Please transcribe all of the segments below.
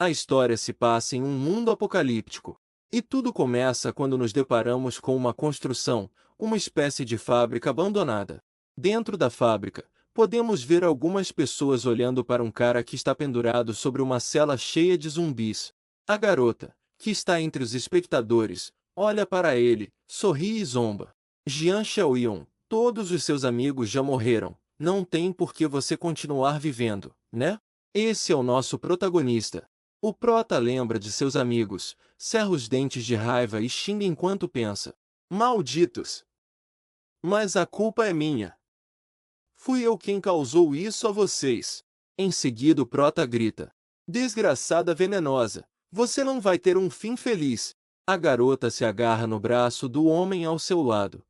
A história se passa em um mundo apocalíptico. E tudo começa quando nos deparamos com uma construção, uma espécie de fábrica abandonada. Dentro da fábrica, podemos ver algumas pessoas olhando para um cara que está pendurado sobre uma cela cheia de zumbis. A garota, que está entre os espectadores, olha para ele, sorri e zomba. Jian Xiaoyun, todos os seus amigos já morreram, não tem por que você continuar vivendo, né? Esse é o nosso protagonista. O prota lembra de seus amigos, cerra os dentes de raiva e xinga enquanto pensa. Malditos! Mas a culpa é minha. Fui eu quem causou isso a vocês. Em seguida o prota grita. Desgraçada venenosa, você não vai ter um fim feliz. A garota se agarra no braço do homem ao seu lado.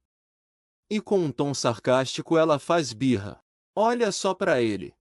E com um tom sarcástico ela faz birra. Olha só pra ele.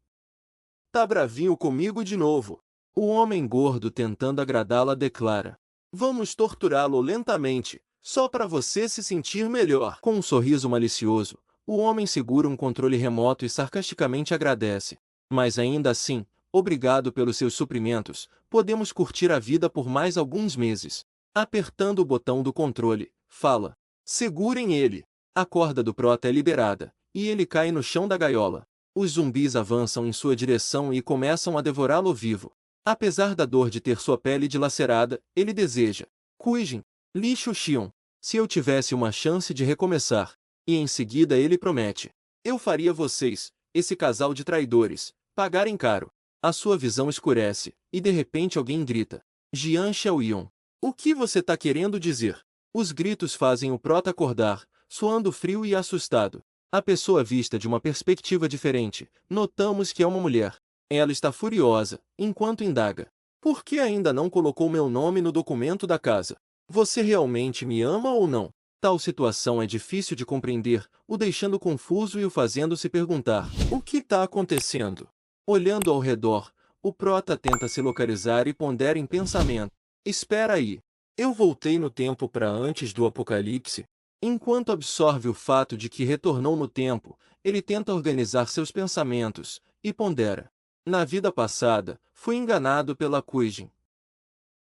Tá bravinho comigo de novo. O homem gordo tentando agradá-la declara. Vamos torturá-lo lentamente, só para você se sentir melhor. Com um sorriso malicioso, o homem segura um controle remoto e sarcasticamente agradece. Mas ainda assim, obrigado pelos seus suprimentos, podemos curtir a vida por mais alguns meses. Apertando o botão do controle, fala. Segurem ele. A corda do prota é liberada, e ele cai no chão da gaiola. Os zumbis avançam em sua direção e começam a devorá-lo vivo. Apesar da dor de ter sua pele dilacerada, ele deseja. Kuijin, Li Xuxion, se eu tivesse uma chance de recomeçar. E em seguida ele promete. Eu faria vocês, esse casal de traidores, pagarem caro. A sua visão escurece, e de repente alguém grita. Jian Xiaoyun. O que você tá querendo dizer? Os gritos fazem o prota acordar, soando frio e assustado. A pessoa vista de uma perspectiva diferente, notamos que é uma mulher. Ela está furiosa, enquanto indaga. Por que ainda não colocou meu nome no documento da casa? Você realmente me ama ou não? Tal situação é difícil de compreender, o deixando confuso e o fazendo se perguntar: o que está acontecendo? Olhando ao redor, o prota tenta se localizar e pondera em pensamento. Espera aí. Eu voltei no tempo para antes do apocalipse? Enquanto absorve o fato de que retornou no tempo, ele tenta organizar seus pensamentos, e pondera. Na vida passada, fui enganado pela Kuijin.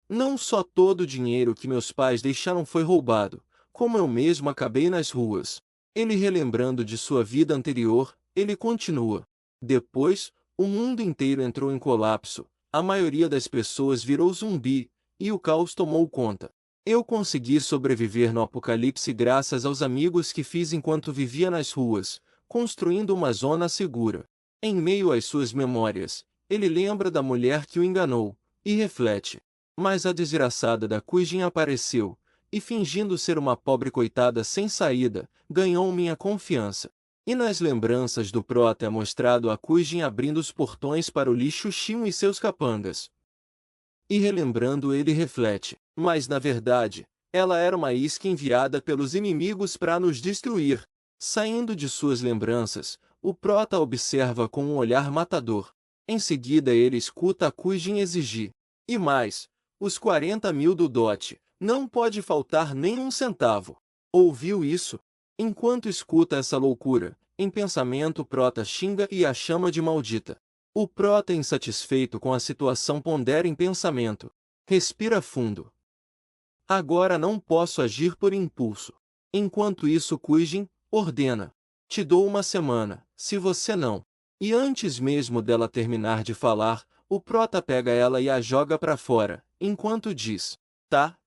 Não só todo o dinheiro que meus pais deixaram foi roubado, como eu mesmo acabei nas ruas. Ele relembrando de sua vida anterior, ele continua. Depois, o mundo inteiro entrou em colapso, a maioria das pessoas virou zumbi, e o caos tomou conta. Eu consegui sobreviver no apocalipse graças aos amigos que fiz enquanto vivia nas ruas, construindo uma zona segura. Em meio às suas memórias, ele lembra da mulher que o enganou, e reflete. Mas a desgraçada da Kuijin apareceu, e fingindo ser uma pobre coitada sem saída, ganhou minha confiança. E nas lembranças do prota é mostrado a Kuijin abrindo os portões para o Li Xuxion e seus capangas. E relembrando ele reflete, mas na verdade, ela era uma isca enviada pelos inimigos para nos destruir. Saindo de suas lembranças, o prota observa com um olhar matador. Em seguida ele escuta a Kuijin exigir. E mais, os 40 mil do dote, não pode faltar nem um centavo. Ouviu isso? Enquanto escuta essa loucura, em pensamento o prota xinga e a chama de maldita. O prota insatisfeito com a situação pondera em pensamento. Respira fundo. Agora não posso agir por impulso. Enquanto isso Kuijin ordena. Te dou uma semana, se você não. E antes mesmo dela terminar de falar, o prota pega ela e a joga para fora, enquanto diz. Tá,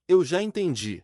eu já entendi.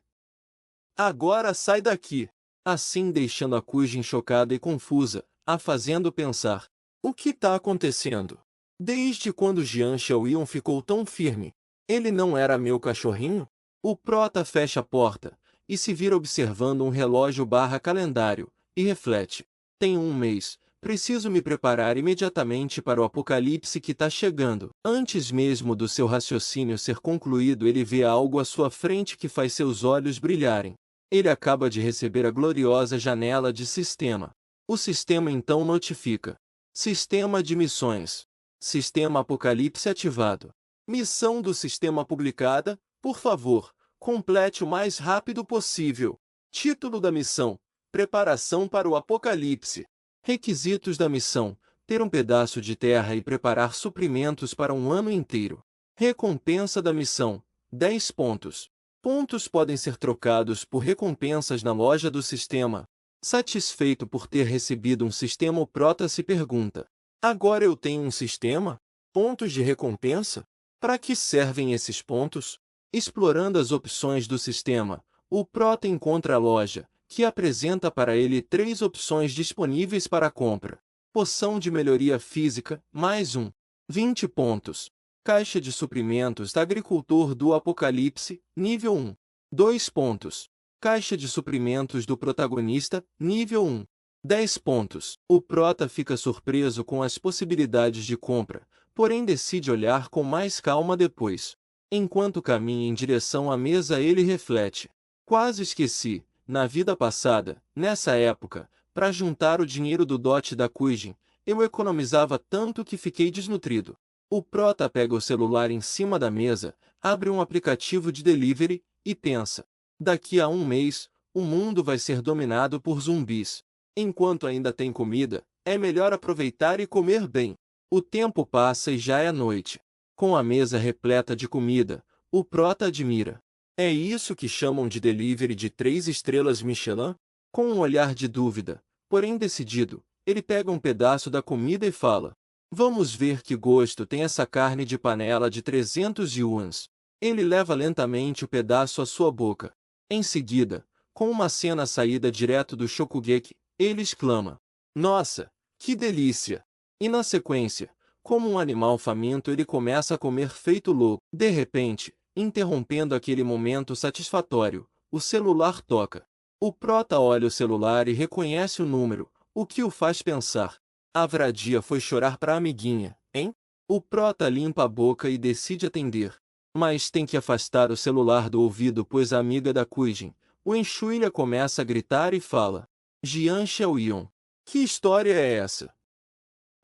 Agora sai daqui. Assim deixando a Kuijin chocada e confusa, a fazendo pensar. O que tá acontecendo? Desde quando Jian Xiaoyun ficou tão firme? Ele não era meu cachorrinho? O prota fecha a porta, e se vira observando um relógio barra calendário, e reflete. Tenho um mês, preciso me preparar imediatamente para o apocalipse que tá chegando. Antes mesmo do seu raciocínio ser concluído ele vê algo à sua frente que faz seus olhos brilharem. Ele acaba de receber a gloriosa janela de sistema. O sistema então notifica. Sistema de missões. Sistema Apocalipse ativado. Missão do sistema publicada, por favor, complete o mais rápido possível. Título da missão: Preparação para o Apocalipse. Requisitos da missão: ter um pedaço de terra e preparar suprimentos para um ano inteiro. Recompensa da missão: 10 pontos. Pontos podem ser trocados por recompensas na loja do sistema. Satisfeito por ter recebido um sistema, o prota se pergunta: agora eu tenho um sistema? Pontos de recompensa? Para que servem esses pontos? Explorando as opções do sistema, o prota encontra a loja, que apresenta para ele 3 opções disponíveis para compra. Poção de melhoria física, mais 1. 20 pontos. Caixa de suprimentos da agricultor do Apocalipse, nível 1. 2 pontos. Caixa de suprimentos do protagonista, nível 1. 10 pontos. O prota fica surpreso com as possibilidades de compra, porém decide olhar com mais calma depois. Enquanto caminha em direção à mesa, ele reflete: quase esqueci, na vida passada, nessa época, para juntar o dinheiro do dote da Kuijin, eu economizava tanto que fiquei desnutrido. O prota pega o celular em cima da mesa, abre um aplicativo de delivery e pensa: daqui a um mês, o mundo vai ser dominado por zumbis. Enquanto ainda tem comida, é melhor aproveitar e comer bem. O tempo passa e já é noite. Com a mesa repleta de comida, o prota admira: é isso que chamam de delivery de 3 estrelas Michelin? Com um olhar de dúvida, porém decidido, ele pega um pedaço da comida e fala: vamos ver que gosto tem essa carne de panela de 300 yuans. Ele leva lentamente o pedaço à sua boca. Em seguida, com uma cena saída direto do Shokugeki, ele exclama: nossa, que delícia! E na sequência, como um animal faminto, ele começa a comer feito louco. De repente, interrompendo aquele momento satisfatório, o celular toca. O prota olha o celular e reconhece o número, o que o faz pensar: a Vradia foi chorar pra amiguinha, hein? O prota limpa a boca e decide atender. Mas tem que afastar o celular do ouvido, pois a amiga da Kuijin, o Enxuilha, começa a gritar e fala: Jian Xiaoyun, que história é essa?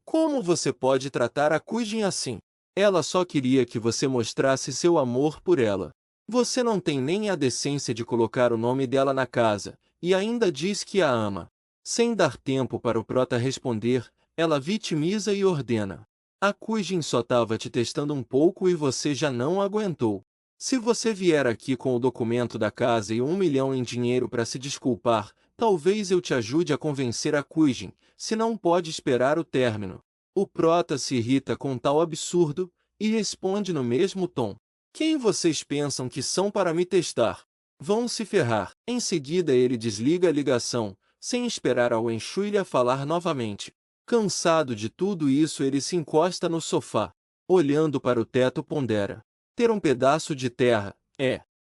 Como você pode tratar a Kuijin assim? Ela só queria que você mostrasse seu amor por ela. Você não tem nem a decência de colocar o nome dela na casa, e ainda diz que a ama. Sem dar tempo para o prota responder, ela vitimiza e ordena: a Kuijin só tava te testando um pouco e você já não aguentou. Se você vier aqui com o documento da casa e 1 milhão em dinheiro para se desculpar, talvez eu te ajude a convencer a Kuijin, se não pode esperar o término. O prota se irrita com tal absurdo, e responde no mesmo tom: quem vocês pensam que são para me testar? Vão se ferrar. Em seguida ele desliga a ligação, sem esperar ao Enxuilha falar novamente. Cansado de tudo isso, ele se encosta no sofá. Olhando para o teto, pondera: ter um pedaço de terra,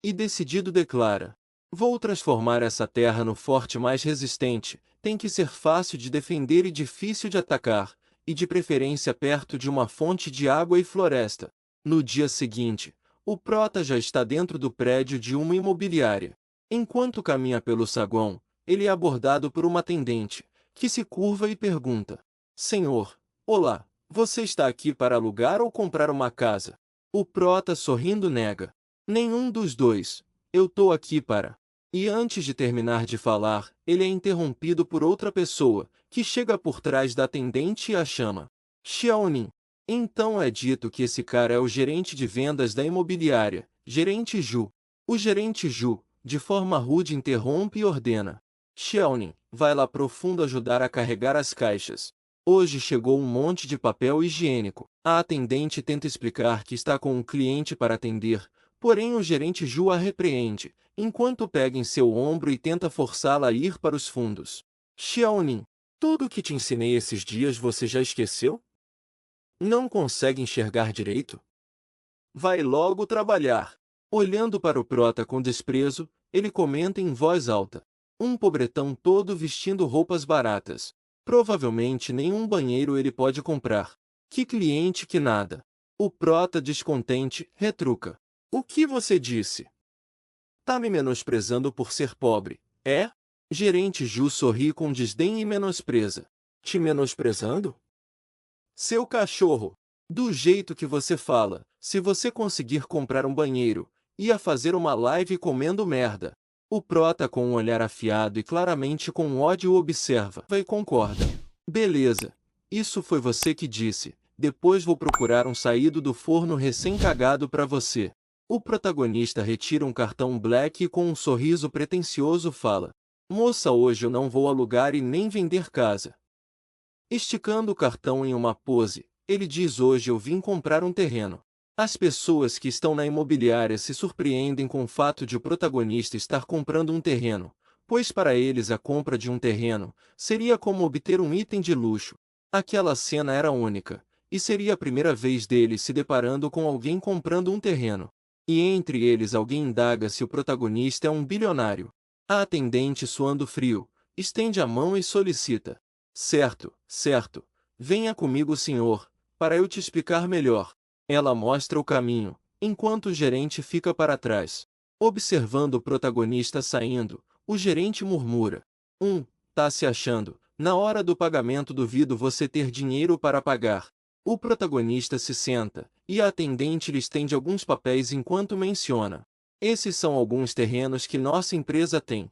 e decidido declara: vou transformar essa terra no forte mais resistente. Tem que ser fácil de defender e difícil de atacar, e de preferência perto de uma fonte de água e floresta. No dia seguinte, o prota já está dentro do prédio de uma imobiliária. Enquanto caminha pelo saguão, ele é abordado por uma atendente, que se curva e pergunta: senhor, olá, você está aqui para alugar ou comprar uma casa? O prota, sorrindo, nega: nenhum dos dois, eu tô aqui para... E antes de terminar de falar, ele é interrompido por outra pessoa, que chega por trás da atendente e a chama: Xiaonin. Então é dito que esse cara é o gerente de vendas da imobiliária, gerente Ju. O gerente Ju, de forma rude, interrompe e ordena: Xiaonin, vai lá pro fundo ajudar a carregar as caixas. Hoje chegou um monte de papel higiênico. A atendente tenta explicar que está com um cliente para atender, porém o gerente Ju a repreende, enquanto pega em seu ombro e tenta forçá-la a ir para os fundos. Xiaonin, tudo o que te ensinei esses dias você já esqueceu? Não consegue enxergar direito? Vai logo trabalhar. Olhando para o prota com desprezo, ele comenta em voz alta: um pobretão todo vestindo roupas baratas. Provavelmente nenhum banheiro ele pode comprar. Que cliente que nada. O prota, descontente, retruca: o que você disse? Tá me menosprezando por ser pobre, é? Gerente Ju sorri com desdém e menospreza: te menosprezando? Seu cachorro! Do jeito que você fala, se você conseguir comprar um banheiro, ia fazer uma live comendo merda. O prota, com um olhar afiado e claramente com ódio, observa e concorda: beleza, isso foi você que disse, Depois vou procurar um saído do forno recém-cagado para você. O protagonista retira um cartão Black e com um sorriso pretensioso fala: Moça, hoje eu não vou alugar e nem vender casa. Esticando o cartão em uma pose, ele diz: Hoje eu vim comprar um terreno. As pessoas que estão na imobiliária se surpreendem com o fato de o protagonista estar comprando um terreno, pois para eles a compra de um terreno seria como obter um item de luxo. Aquela cena era única, e seria a primeira vez deles se deparando com alguém comprando um terreno. E entre eles alguém indaga se o protagonista é um bilionário. A atendente, suando frio, estende a mão e solicita: Certo, certo. Venha comigo, senhor, para eu te explicar melhor. Ela mostra o caminho, enquanto o gerente fica para trás. Observando o protagonista saindo, o gerente murmura: Tá se achando, na hora do pagamento duvido você ter dinheiro para pagar. O protagonista se senta, e a atendente lhe estende alguns papéis enquanto menciona: Esses são alguns terrenos que nossa empresa tem.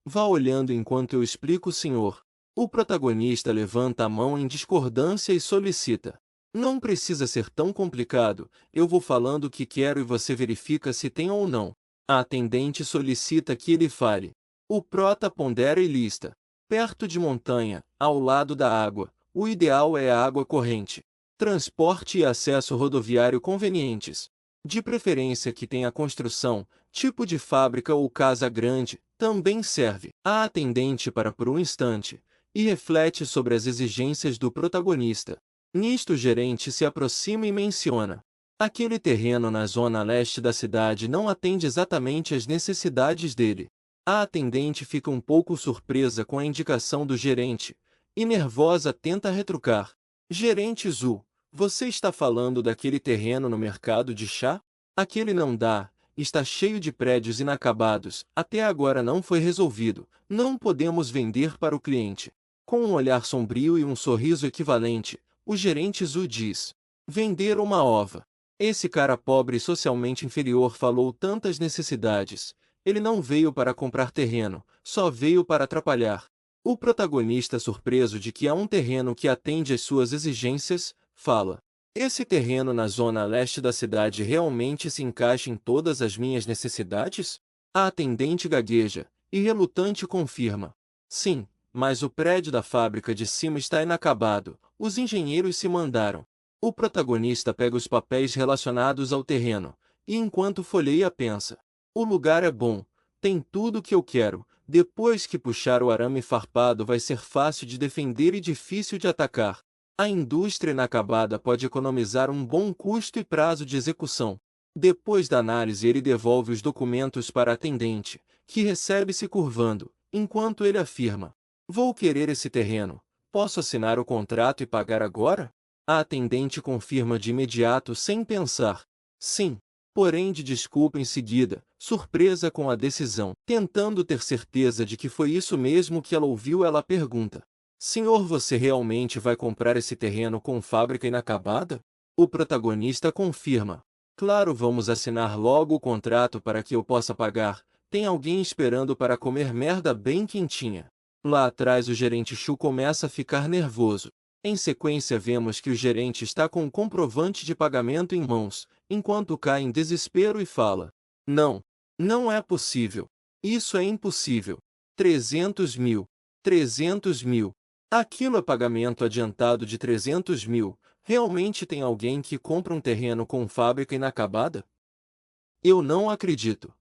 Vá olhando enquanto eu explico, senhor. O protagonista levanta a mão em discordância e solicita: Não precisa ser tão complicado, eu vou falando o que quero e você verifica se tem ou não. A atendente solicita que ele fale. O prota pondera e lista: Perto de montanha, ao lado da água, o ideal é a água corrente. Transporte e acesso rodoviário convenientes. De preferência que tenha construção, tipo de fábrica ou casa grande, também serve. A atendente para por um instante e reflete sobre as exigências do protagonista. Nisto o gerente se aproxima e menciona: Aquele terreno na zona leste da cidade não atende exatamente às necessidades dele. A atendente fica um pouco surpresa com a indicação do gerente, e nervosa tenta retrucar: Gerente Zu, você está falando daquele terreno no mercado de chá? Aquele não dá, está cheio de prédios inacabados, até agora não foi resolvido, não podemos vender para o cliente. Com um olhar sombrio e um sorriso equivalente, o gerente Zu diz: Vender uma ova. Esse cara pobre e socialmente inferior falou tantas necessidades. Ele não veio para comprar terreno, só veio para atrapalhar. O protagonista, surpreso de que há um terreno que atende às suas exigências, fala: Esse terreno na zona leste da cidade realmente se encaixa em todas as minhas necessidades? A atendente gagueja, e relutante confirma: Sim. Mas o prédio da fábrica de cima está inacabado, os engenheiros se mandaram. O protagonista pega os papéis relacionados ao terreno, e enquanto folheia pensa: O lugar é bom, tem tudo o que eu quero, depois que puxar o arame farpado vai ser fácil de defender e difícil de atacar. A indústria inacabada pode economizar um bom custo e prazo de execução. Depois da análise ele devolve os documentos para a atendente, que recebe se curvando, enquanto ele afirma: Vou querer esse terreno. Posso assinar o contrato e pagar agora? A atendente confirma de imediato sem pensar: Sim. Porém de desculpa em seguida, surpresa com a decisão. Tentando ter certeza de que foi isso mesmo que ela ouviu, ela pergunta: Senhor, você realmente vai comprar esse terreno com fábrica inacabada? O protagonista confirma: Claro, vamos assinar logo o contrato para que eu possa pagar. Tem alguém esperando para comer merda bem quentinha. Lá atrás o gerente Chu começa a ficar nervoso. Em sequência vemos que o gerente está com um comprovante de pagamento em mãos, enquanto cai em desespero e fala: Não, não é possível. Isso é impossível. 300 mil. 300 mil. Aquilo é pagamento adiantado de 300 mil. Realmente tem alguém que compra um terreno com fábrica inacabada? Eu não acredito.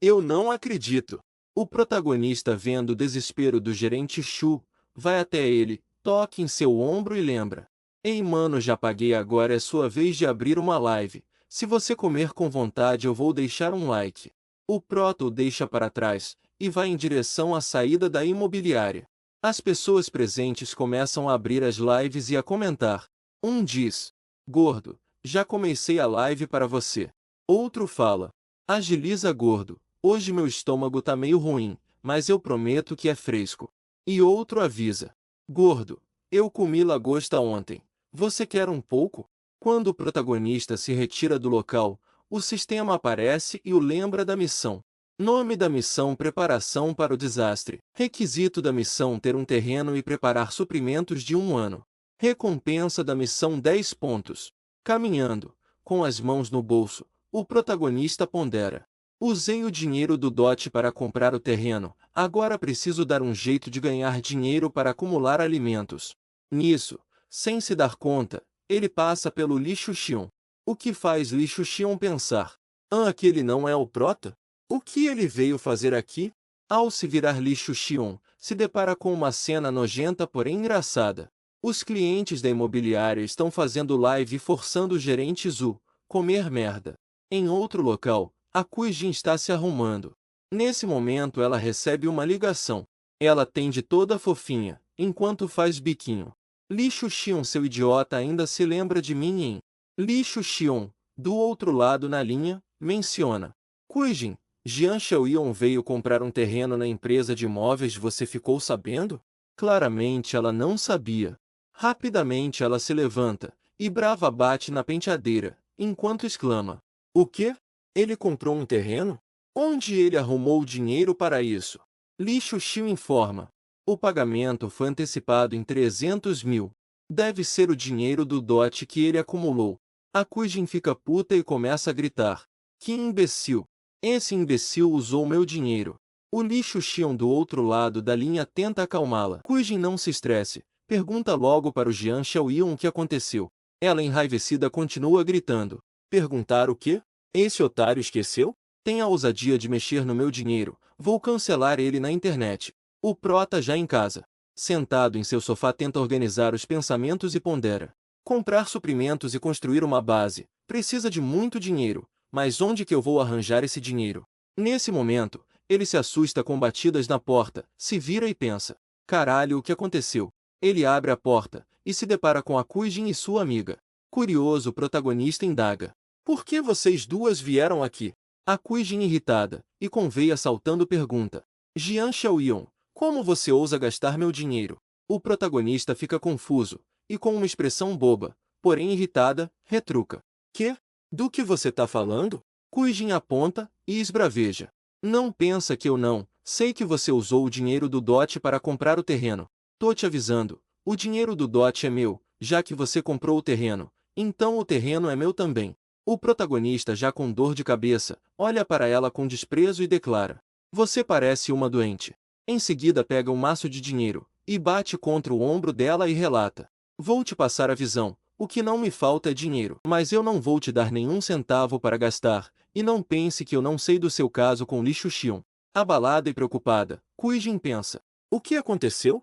Eu não acredito. O protagonista, vendo o desespero do gerente Chu, vai até ele, toca em seu ombro e lembra: Ei mano, já paguei, agora é sua vez de abrir uma live. Se você comer com vontade eu vou deixar um like. O prota o deixa para trás, e vai em direção à saída da imobiliária. As pessoas presentes começam a abrir as lives e a comentar. Um diz: Gordo, já comecei a live para você. Outro fala: Agiliza, gordo. Hoje meu estômago tá meio ruim, mas eu prometo que é fresco. E outro avisa: Gordo, eu comi lagosta ontem. Você quer um pouco? Quando o protagonista se retira do local, o sistema aparece e o lembra da missão. Nome da missão: Preparação para o desastre. Requisito da missão: ter um terreno e preparar suprimentos de um ano. Recompensa da missão 10 pontos. Caminhando, com as mãos no bolso, o protagonista pondera. Usei o dinheiro do dote para comprar o terreno, agora preciso dar um jeito de ganhar dinheiro para acumular alimentos. Nisso, sem se dar conta, ele passa pelo Li Xuxion. O que faz Li Xuxion pensar? Aquele não é o prota? O que ele veio fazer aqui? Ao se virar Li Xuxion, se depara com uma cena nojenta porém engraçada. Os clientes da imobiliária estão fazendo live e forçando o gerente Zhu comer merda. Em outro local, a Kuijin está se arrumando. Nesse momento ela recebe uma ligação. Ela atende toda fofinha, enquanto faz biquinho. Li Xuxion, seu idiota, ainda se lembra de mim em... Li Xuxion, do outro lado na linha, menciona. Kuijin, Jian Xiaoyan veio comprar um terreno na empresa de imóveis, você ficou sabendo? Claramente ela não sabia. Rapidamente ela se levanta, e brava bate na penteadeira, enquanto exclama. O quê? Ele comprou um terreno? Onde ele arrumou dinheiro para isso? Li Xuxiu informa. O pagamento foi antecipado em 300 mil. Deve ser o dinheiro do dote que ele acumulou. A Kuijin fica puta e começa a gritar. Que imbecil! Esse imbecil usou meu dinheiro. O Li Xuxian do outro lado da linha tenta acalmá-la. Kuijin, não se estresse. Pergunta logo para o Jian Xiaoyan o que aconteceu. Ela, enraivecida, continua gritando. Perguntar o quê? Esse otário esqueceu? Tem a ousadia de mexer no meu dinheiro. Vou cancelar ele na internet. O prota, já em casa, sentado em seu sofá, tenta organizar os pensamentos e pondera. Comprar suprimentos e construir uma base. Precisa de muito dinheiro. Mas onde que eu vou arranjar esse dinheiro? Nesse momento, ele se assusta com batidas na porta, se vira e pensa. Caralho, o que aconteceu? Ele abre a porta, e se depara com a Kuijin e sua amiga. Curioso, o protagonista indaga. Por que vocês duas vieram aqui? A Kuijin, irritada, e com veia saltando, pergunta. Jian Xiaoyan, como você ousa gastar meu dinheiro? O protagonista fica confuso, e com uma expressão boba, porém irritada, retruca. Que? Do que você tá falando? Kuijin aponta, e esbraveja. Não pensa que eu não sei que você usou o dinheiro do dote para comprar o terreno. Tô te avisando, o dinheiro do dote é meu, já que você comprou o terreno, então o terreno é meu também. O protagonista, já com dor de cabeça, olha para ela com desprezo e declara. Você parece uma doente. Em seguida pega um maço de dinheiro, e bate contra o ombro dela e relata. Vou te passar a visão, o que não me falta é dinheiro, mas eu não vou te dar nenhum centavo para gastar, e não pense que eu não sei do seu caso com Li Xuxian. Abalada e preocupada, Kuijin pensa. O que aconteceu?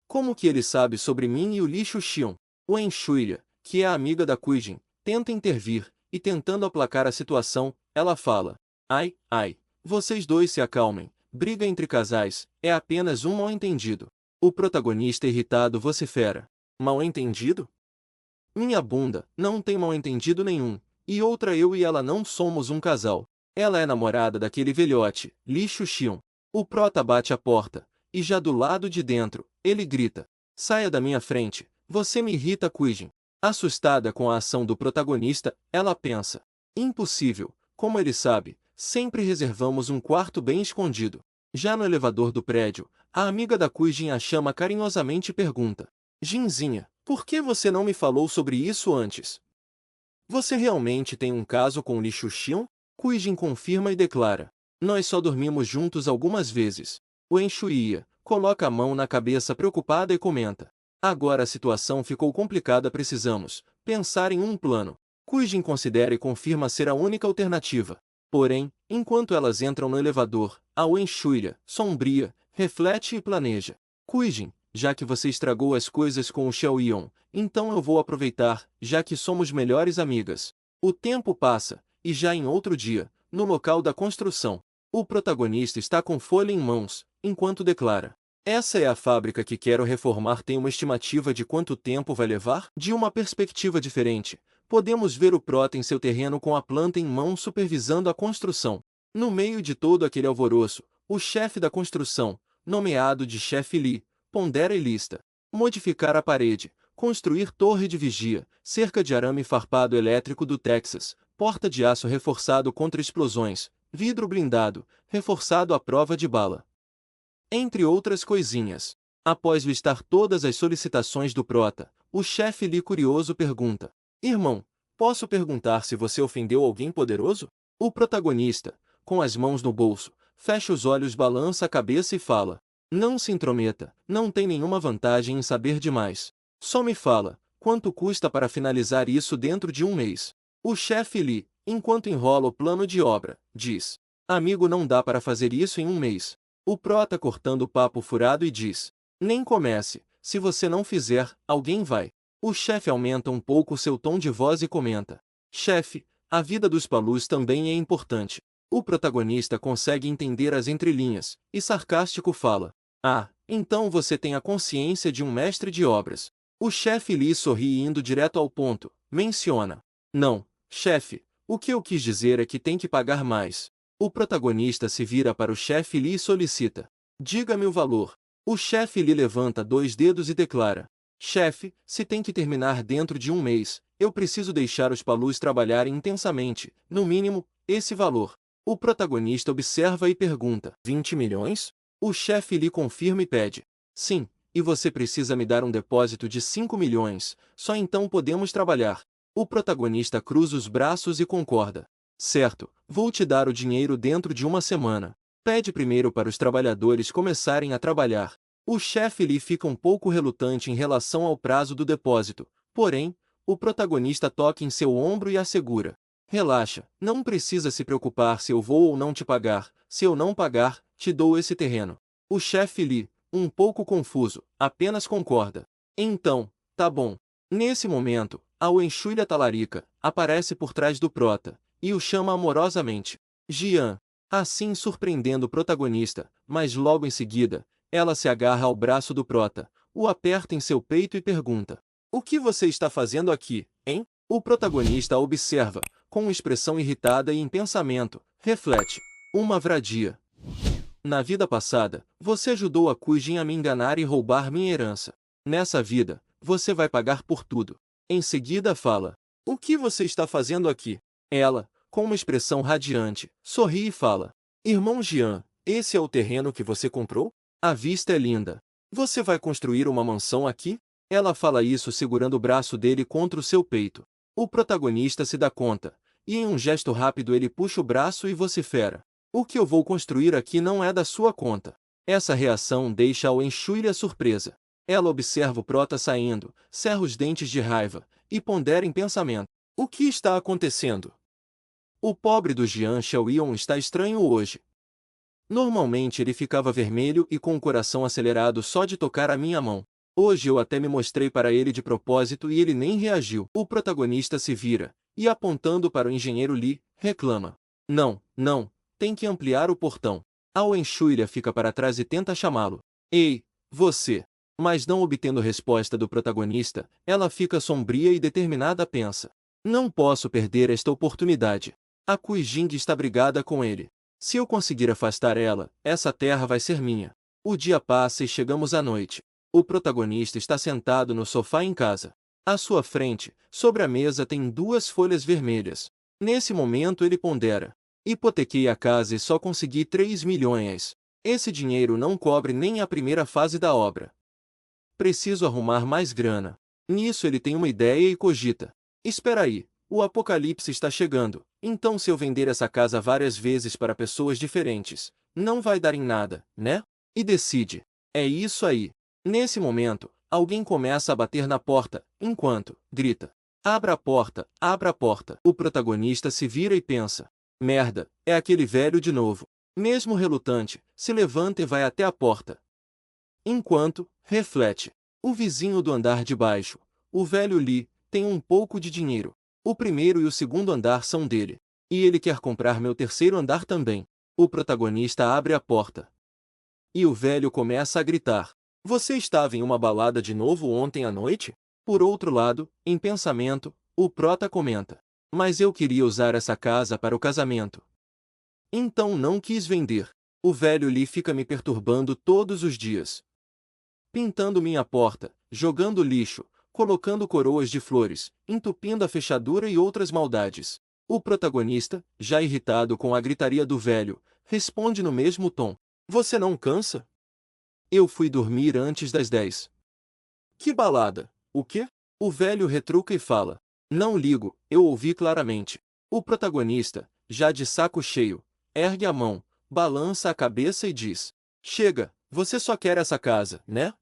Como que ele sabe sobre mim e o Li Xuxian? O Shuya, que é a amiga da Kuijin, tenta intervir, e tentando aplacar a situação, ela fala. Ai, ai, vocês dois se acalmem, briga entre casais, é apenas um mal-entendido. O protagonista, irritado, vocifera. Mal-entendido? Minha bunda, não tem mal-entendido nenhum, e outra, eu e ela não somos um casal. Ela é namorada daquele velhote, Li Xuxian. O prota bate a porta, e já do lado de dentro, ele grita. Saia da minha frente, você me irrita, Kuijin. Assustada com a ação do protagonista, ela pensa. Impossível, como ele sabe, sempre reservamos um quarto bem escondido. Já no elevador do prédio, a amiga da Kuijin a chama carinhosamente e pergunta. Jinzinha, por que você não me falou sobre isso antes? Você realmente tem um caso com Li Xuxian? Kuijin confirma e declara. Nós só dormimos juntos algumas vezes. O Shuya coloca a mão na cabeça preocupada e comenta. Agora a situação ficou complicada, precisamos pensar em um plano. Kuijin considera e confirma ser a única alternativa. Porém, enquanto elas entram no elevador, a Shuya, sombria, reflete e planeja. Kuijin, já que você estragou as coisas com o Xiaoyan, então eu vou aproveitar, já que somos melhores amigas. O tempo passa, e já em outro dia, no local da construção, o protagonista está com folha em mãos, enquanto declara. Essa é a fábrica que quero reformar. Tem uma estimativa de quanto tempo vai levar? De uma perspectiva diferente, podemos ver o prota em seu terreno com a planta em mãos supervisando a construção. No meio de todo aquele alvoroço, o chefe da construção, nomeado de chefe Li, pondera e lista. Modificar a parede, construir torre de vigia, cerca de arame farpado elétrico do Texas, porta de aço reforçado contra explosões, vidro blindado, reforçado à prova de bala. Entre outras coisinhas. Após listar todas as solicitações do prota, O chefe Li, curioso, pergunta: Irmão, posso perguntar se você ofendeu alguém poderoso? O protagonista, com as mãos no bolso, fecha os olhos, balança a cabeça e fala: Não se intrometa, não tem nenhuma vantagem em saber demais. Só me fala, quanto custa para finalizar isso dentro de um mês? O chefe Li, enquanto enrola o plano de obra, diz: Amigo, não dá para fazer isso em um mês. O prota, cortando o papo furado, e diz: Nem comece, se você não fizer, alguém vai. O chefe aumenta um pouco seu tom de voz e comenta: Chefe, a vida dos Palus também é importante. O protagonista consegue entender as entrelinhas, e sarcástico fala: Ah, então você tem a consciência de um mestre de obras. O chefe Li sorri, indo direto ao ponto, menciona: Não, chefe, o que eu quis dizer é que tem que pagar mais. O protagonista se vira para o chefe Li e solicita: Diga-me o valor. O chefe Li levanta 2 dedos e declara: Chefe, se tem que terminar dentro de um mês, eu preciso deixar os Palus trabalharem intensamente, no mínimo, esse valor. O protagonista observa e pergunta: 20 milhões? O chefe Li confirma e pede: Sim, e você precisa me dar um depósito de 5 milhões, só então podemos trabalhar. O protagonista cruza os braços e concorda: Certo, vou te dar o dinheiro dentro de uma semana. Pede primeiro para os trabalhadores começarem a trabalhar. O chefe Li fica um pouco relutante em relação ao prazo do depósito, porém, o protagonista toca em seu ombro e assegura: Relaxa, não precisa se preocupar se eu vou ou não te pagar, se eu não pagar, te dou esse terreno. O chefe Li, um pouco confuso, apenas concorda. Então, tá bom. Nesse momento, a Wenchuilha Talarica aparece por trás do prota e o chama amorosamente: Jian. Assim, surpreendendo o protagonista, mas logo em seguida, ela se agarra ao braço do prota, o aperta em seu peito e pergunta: O que você está fazendo aqui, hein? O protagonista a observa, com expressão irritada e em pensamento, reflete: Uma vradia. Na vida passada, você ajudou a Kuijin a me enganar e roubar minha herança. Nessa vida, você vai pagar por tudo. Em seguida fala: O que você está fazendo aqui? Ela, com uma expressão radiante, sorri e fala: Irmão Jian, esse é o terreno que você comprou? A vista é linda. Você vai construir uma mansão aqui? Ela fala isso segurando o braço dele contra o seu peito. O protagonista se dá conta, e em um gesto rápido ele puxa o braço e vocifera: O que eu vou construir aqui não é da sua conta. Essa reação deixa a Wenchuilha surpresa. Ela observa o prota saindo, cerra os dentes de raiva, e pondera em pensamento: O que está acontecendo? O pobre do Jian Xiaoyan está estranho hoje. Normalmente ele ficava vermelho e com o coração acelerado só de tocar a minha mão. Hoje eu até me mostrei para ele de propósito e ele nem reagiu. O protagonista se vira, e apontando para o engenheiro Li, reclama: Não, não, tem que ampliar o portão. A Wenchuilha fica para trás e tenta chamá-lo: Ei, você! Mas não obtendo resposta do protagonista, ela fica sombria e determinada, pensa: Não posso perder esta oportunidade. A Kuijing está brigada com ele. Se eu conseguir afastar ela, essa terra vai ser minha. O dia passa e chegamos à noite. O protagonista está sentado no sofá em casa. À sua frente, sobre a mesa, tem 2 folhas vermelhas. Nesse momento ele pondera: Hipotequei a casa e só consegui 3 milhões. Esse dinheiro não cobre nem a primeira fase da obra. Preciso arrumar mais grana. Nisso ele tem uma ideia e cogita: Espera aí, o apocalipse está chegando, então se eu vender essa casa várias vezes para pessoas diferentes, não vai dar em nada, né? E decide: É isso aí. Nesse momento, alguém começa a bater na porta, enquanto grita: Abra a porta, abra a porta. O protagonista se vira e pensa: Merda, é aquele velho de novo. Mesmo relutante, se levanta e vai até a porta. Enquanto, reflete: O vizinho do andar de baixo, o velho Li, tem um pouco de dinheiro. O primeiro e o segundo andar são dele. E ele quer comprar meu terceiro andar também. O protagonista abre a porta. E o velho começa a gritar: Você estava em uma balada de novo ontem à noite? Por outro lado, em pensamento, o prota comenta: Mas eu queria usar essa casa para o casamento. Então não quis vender. O velho Li fica me perturbando todos os dias, pintando minha porta, jogando lixo, colocando coroas de flores, entupindo a fechadura e outras maldades. O protagonista, já irritado com a gritaria do velho, responde no mesmo tom: Você não cansa? Eu fui dormir antes das 10. Que balada? O quê? O velho retruca e fala: Não ligo, eu ouvi claramente. O protagonista, já de saco cheio, ergue a mão, balança a cabeça e diz: Chega, você só quer essa casa, né?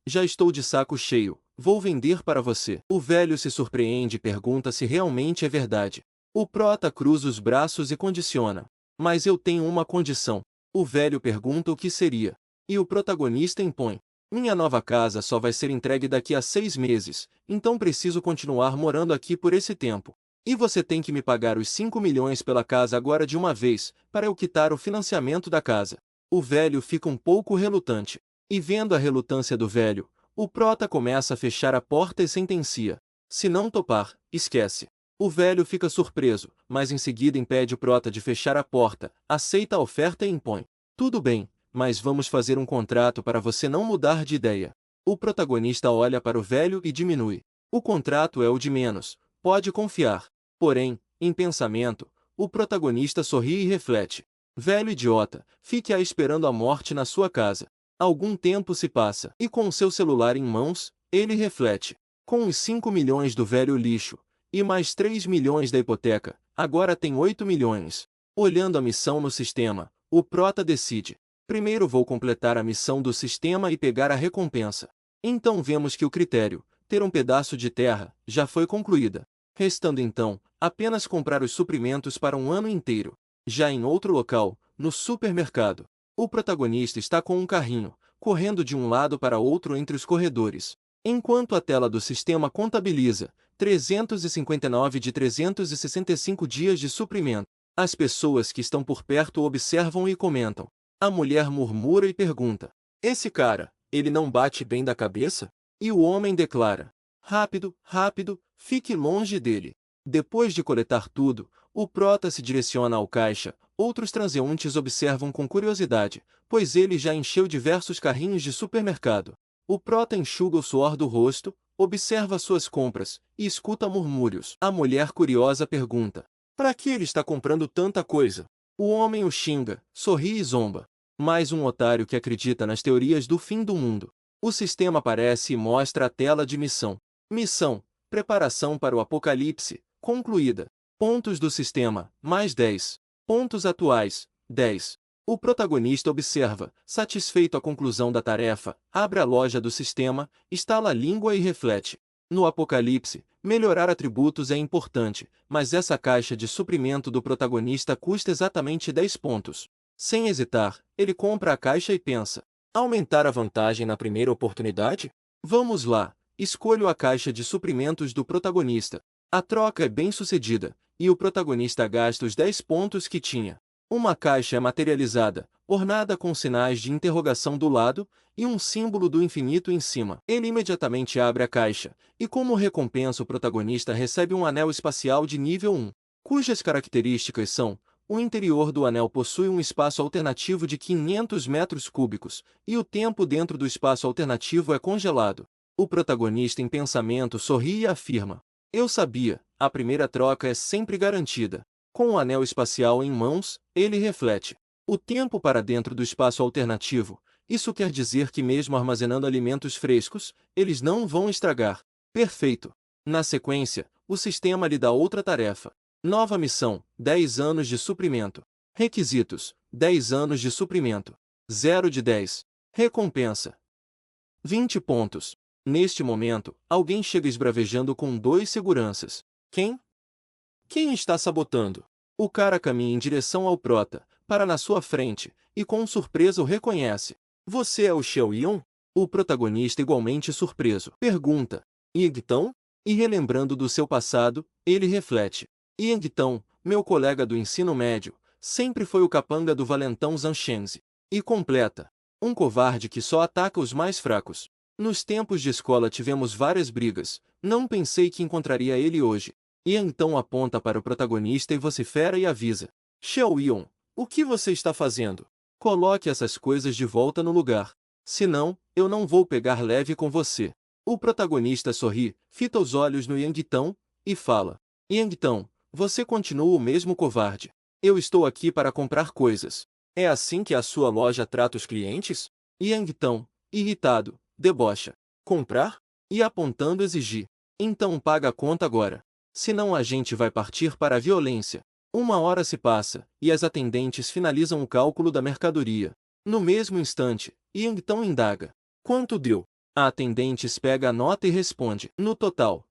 Já estou de saco cheio, vou vender para você. O velho se surpreende e pergunta se realmente é verdade. O prota cruza os braços e condiciona: Mas eu tenho uma condição. O velho pergunta o que seria. E o protagonista impõe: Minha nova casa só vai ser entregue daqui a 6 meses, então preciso continuar morando aqui por esse tempo. E você tem que me pagar os 5 milhões pela casa agora de uma vez, para eu quitar o financiamento da casa. O velho fica um pouco relutante. E vendo a relutância do velho, o prota começa a fechar a porta e sentencia: Se não topar, esquece. O velho fica surpreso, mas em seguida impede o prota de fechar a porta, aceita a oferta e impõe: Tudo bem, mas vamos fazer um contrato para você não mudar de ideia. O protagonista olha para o velho e diminui. O contrato é o de menos, pode confiar. Porém, em pensamento, o protagonista sorri e reflete: Velho idiota, fique aí esperando a morte na sua casa. Algum tempo se passa, e com seu celular em mãos, ele reflete: Com os 5 milhões do velho lixo, e mais 3 milhões da hipoteca, agora tem 8 milhões. Olhando a missão no sistema, o prota decide: Primeiro vou completar a missão do sistema e pegar a recompensa. Então vemos que o critério, ter um pedaço de terra, já foi concluída. Restando então, apenas comprar os suprimentos para um ano inteiro. Já em outro local, no supermercado, o protagonista está com um carrinho, correndo de um lado para outro entre os corredores. Enquanto a tela do sistema contabiliza 359 de 365 dias de suprimento, as pessoas que estão por perto observam e comentam. A mulher murmura e pergunta: Esse cara, ele não bate bem da cabeça? E o homem declara: Rápido, rápido, fique longe dele. Depois de coletar tudo, o prota se direciona ao caixa. Outros transeuntes observam com curiosidade, pois ele já encheu diversos carrinhos de supermercado. O prota enxuga o suor do rosto, observa suas compras e escuta murmúrios. A mulher curiosa pergunta: Para que ele está comprando tanta coisa? O homem o xinga, sorri e zomba. Mais um otário que acredita nas teorias do fim do mundo. O sistema aparece e mostra a tela de missão. Missão: preparação para o apocalipse, concluída. Pontos do sistema, mais 10. Pontos atuais, 10. O protagonista observa, satisfeito a conclusão da tarefa, abre a loja do sistema, estala a língua e reflete. No apocalipse, melhorar atributos é importante, mas essa caixa de suprimento do protagonista custa exatamente 10 pontos. Sem hesitar, ele compra a caixa e pensa: aumentar a vantagem na primeira oportunidade? Vamos lá, escolho a caixa de suprimentos do protagonista. A troca é bem sucedida, e o protagonista gasta os 10 pontos que tinha. Uma caixa é materializada, ornada com sinais de interrogação do lado, e um símbolo do infinito em cima. Ele imediatamente abre a caixa, e como recompensa o protagonista recebe um anel espacial de nível 1, cujas características são: o interior do anel possui um espaço alternativo de 500 metros cúbicos, e o tempo dentro do espaço alternativo é congelado. O protagonista em pensamento sorri e afirma: Eu sabia, a primeira troca é sempre garantida. Com o anel espacial em mãos, ele reflete: o tempo para dentro do espaço alternativo, isso quer dizer que mesmo armazenando alimentos frescos, eles não vão estragar. Perfeito. Na sequência, o sistema lhe dá outra tarefa. Nova missão: 10 anos de suprimento. Requisitos: 10 anos de suprimento. 0 de 10. Recompensa: 20 pontos. Neste momento, alguém chega esbravejando com 2 seguranças. Quem? Quem está sabotando? O cara caminha em direção ao prota, para na sua frente, e com surpresa o reconhece. Você é o Xiao Yun? O protagonista igualmente surpreso pergunta: Yang? E relembrando do seu passado, ele reflete: Yang, meu colega do ensino médio, sempre foi o capanga do valentão Zanshenzi. E completa: um covarde que só ataca os mais fracos. Nos tempos de escola tivemos várias brigas, não pensei que encontraria ele hoje. E então aponta para o protagonista e vocifera e avisa: Xiao Yun, o que você está fazendo? Coloque essas coisas de volta no lugar. Senão, eu não vou pegar leve com você. O protagonista sorri, fita os olhos no Yang e fala: Yang, você continua o mesmo covarde. Eu estou aqui para comprar coisas. É assim que a sua loja trata os clientes? Yang, irritado, debocha: Comprar? E apontando exigir: Então paga a conta agora. Senão a gente vai partir para a violência. 1 hora se passa, e as atendentes finalizam o cálculo da mercadoria. No mesmo instante, Yang indaga. Quanto deu? A atendente pega a nota e responde. No total,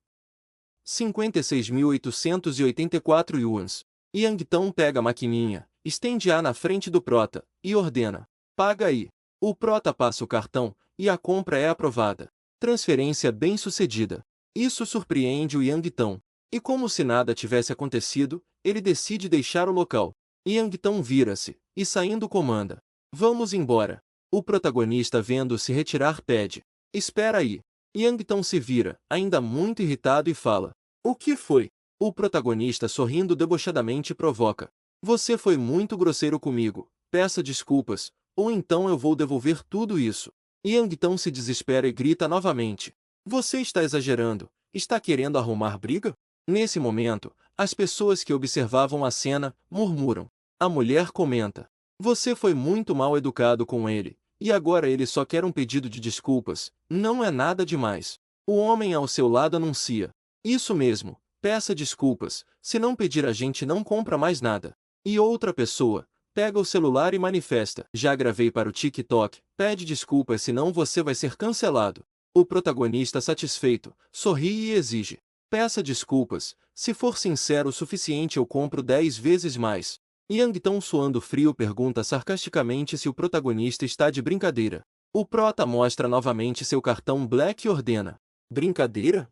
56.884 yuans. Yang pega a maquininha, estende-a na frente do prota, e ordena. Paga aí. O prota passa o cartão, e a compra é aprovada. Transferência bem-sucedida. Isso surpreende o Yang. E como se nada tivesse acontecido, ele decide deixar o local. Yang vira-se, e saindo comanda. Vamos embora. O protagonista vendo-se retirar pede. Espera aí. Yang se vira, ainda muito irritado e fala. O que foi? O protagonista sorrindo debochadamente provoca. Você foi muito grosseiro comigo, peça desculpas, ou então eu vou devolver tudo isso. Yang se desespera e grita novamente. Você está exagerando, está querendo arrumar briga? Nesse momento, as pessoas que observavam a cena murmuram. A mulher comenta. Você foi muito mal educado com ele, e agora ele só quer um pedido de desculpas, não é nada demais. O homem ao seu lado anuncia. Isso mesmo, peça desculpas, se não pedir a gente não compra mais nada. E outra pessoa, pega o celular e manifesta. Já gravei para o TikTok, pede desculpas senão você vai ser cancelado. O protagonista satisfeito, sorri e exige. Peça desculpas, se for sincero o suficiente eu compro 10 vezes mais. Yang suando frio pergunta sarcasticamente se o protagonista está de brincadeira. O prota mostra novamente seu cartão Black e ordena. Brincadeira?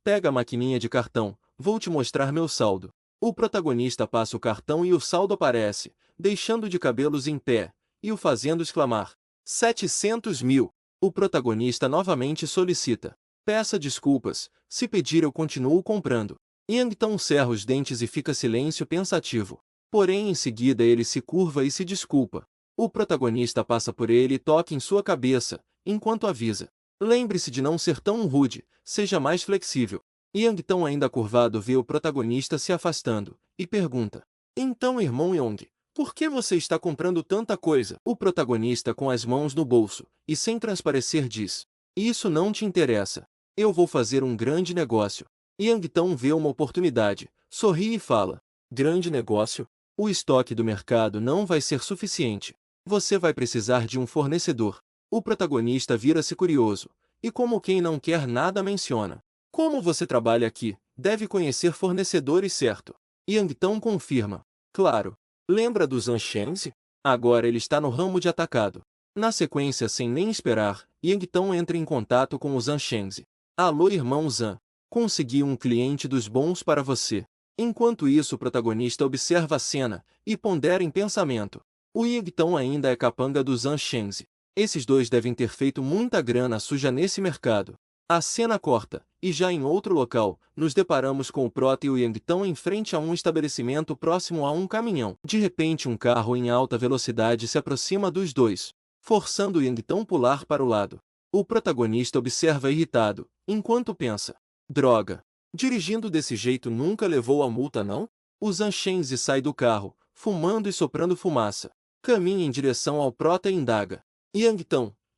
Pega a maquininha de cartão, vou te mostrar meu saldo. O protagonista passa o cartão e o saldo aparece, deixando de cabelos em pé, e o fazendo exclamar. 700 mil. O protagonista novamente solicita. Peça desculpas, se pedir eu continuo comprando. Yang cerra os dentes e fica silêncio pensativo. Porém em seguida ele se curva e se desculpa. O protagonista passa por ele e toca em sua cabeça, enquanto avisa. Lembre-se de não ser tão rude, seja mais flexível. Yang ainda curvado vê o protagonista se afastando, e pergunta. Então irmão Yong, por que você está comprando tanta coisa? O protagonista com as mãos no bolso, e sem transparecer diz. Isso não te interessa. Eu vou fazer um grande negócio. Yang vê uma oportunidade, sorri e fala. Grande negócio? O estoque do mercado não vai ser suficiente. Você vai precisar de um fornecedor. O protagonista vira-se curioso, e como quem não quer nada menciona. Como você trabalha aqui, deve conhecer fornecedores certo. Yang confirma. Claro. Lembra do Zhan Shengzi? Agora ele está no ramo de atacado. Na sequência sem nem esperar, Yang entra em contato com o Zhan Shengzi. Alô irmão Zhan. Consegui um cliente dos bons para você. Enquanto isso o protagonista observa a cena, e pondera em pensamento. O Yang ainda é capanga do Zhan Shengzi. Esses dois devem ter feito muita grana suja nesse mercado. A cena corta, e já em outro local, nos deparamos com o prota e o Yang em frente a um estabelecimento próximo a um caminhão. De repente um carro em alta velocidade se aproxima dos dois, forçando o Yang pular para o lado. O protagonista observa irritado, enquanto pensa. Droga! Dirigindo desse jeito nunca levou a multa não? O Zhan Shengzi sai do carro, fumando e soprando fumaça. Caminha em direção ao prota e indaga. Yang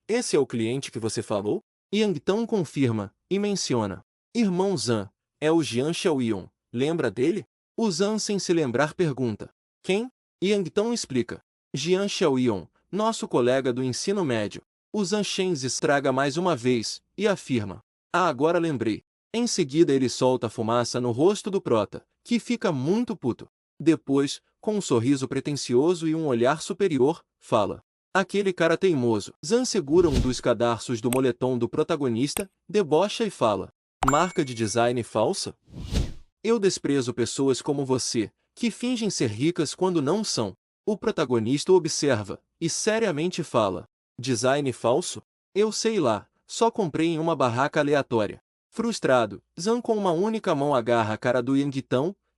esse é o cliente que você falou? Yang confirma, e menciona. Irmão Zhan, é o Jian Xiaoyong, lembra dele? O Zhan sem se lembrar pergunta. Quem? Yang explica. Jian Xiaoyong, nosso colega do ensino médio. O Zhan Shengzi estraga mais uma vez, e afirma. Ah, agora lembrei. Em seguida ele solta fumaça no rosto do prota, que fica muito puto. Depois, com um sorriso pretensioso e um olhar superior, fala. Aquele cara teimoso. Zhan segura um dos cadarços do moletom do protagonista, debocha e fala. Marca de design falsa? Eu desprezo pessoas como você, que fingem ser ricas quando não são. O protagonista observa, e seriamente fala. Design falso? Eu sei lá, só comprei em uma barraca aleatória. Frustrado, Zhan com uma única mão agarra a cara do Yang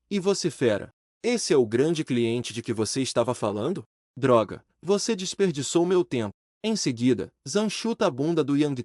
e vocifera. Esse é o grande cliente de que você estava falando? Droga, você desperdiçou meu tempo. Em seguida, Zhan chuta a bunda do Yang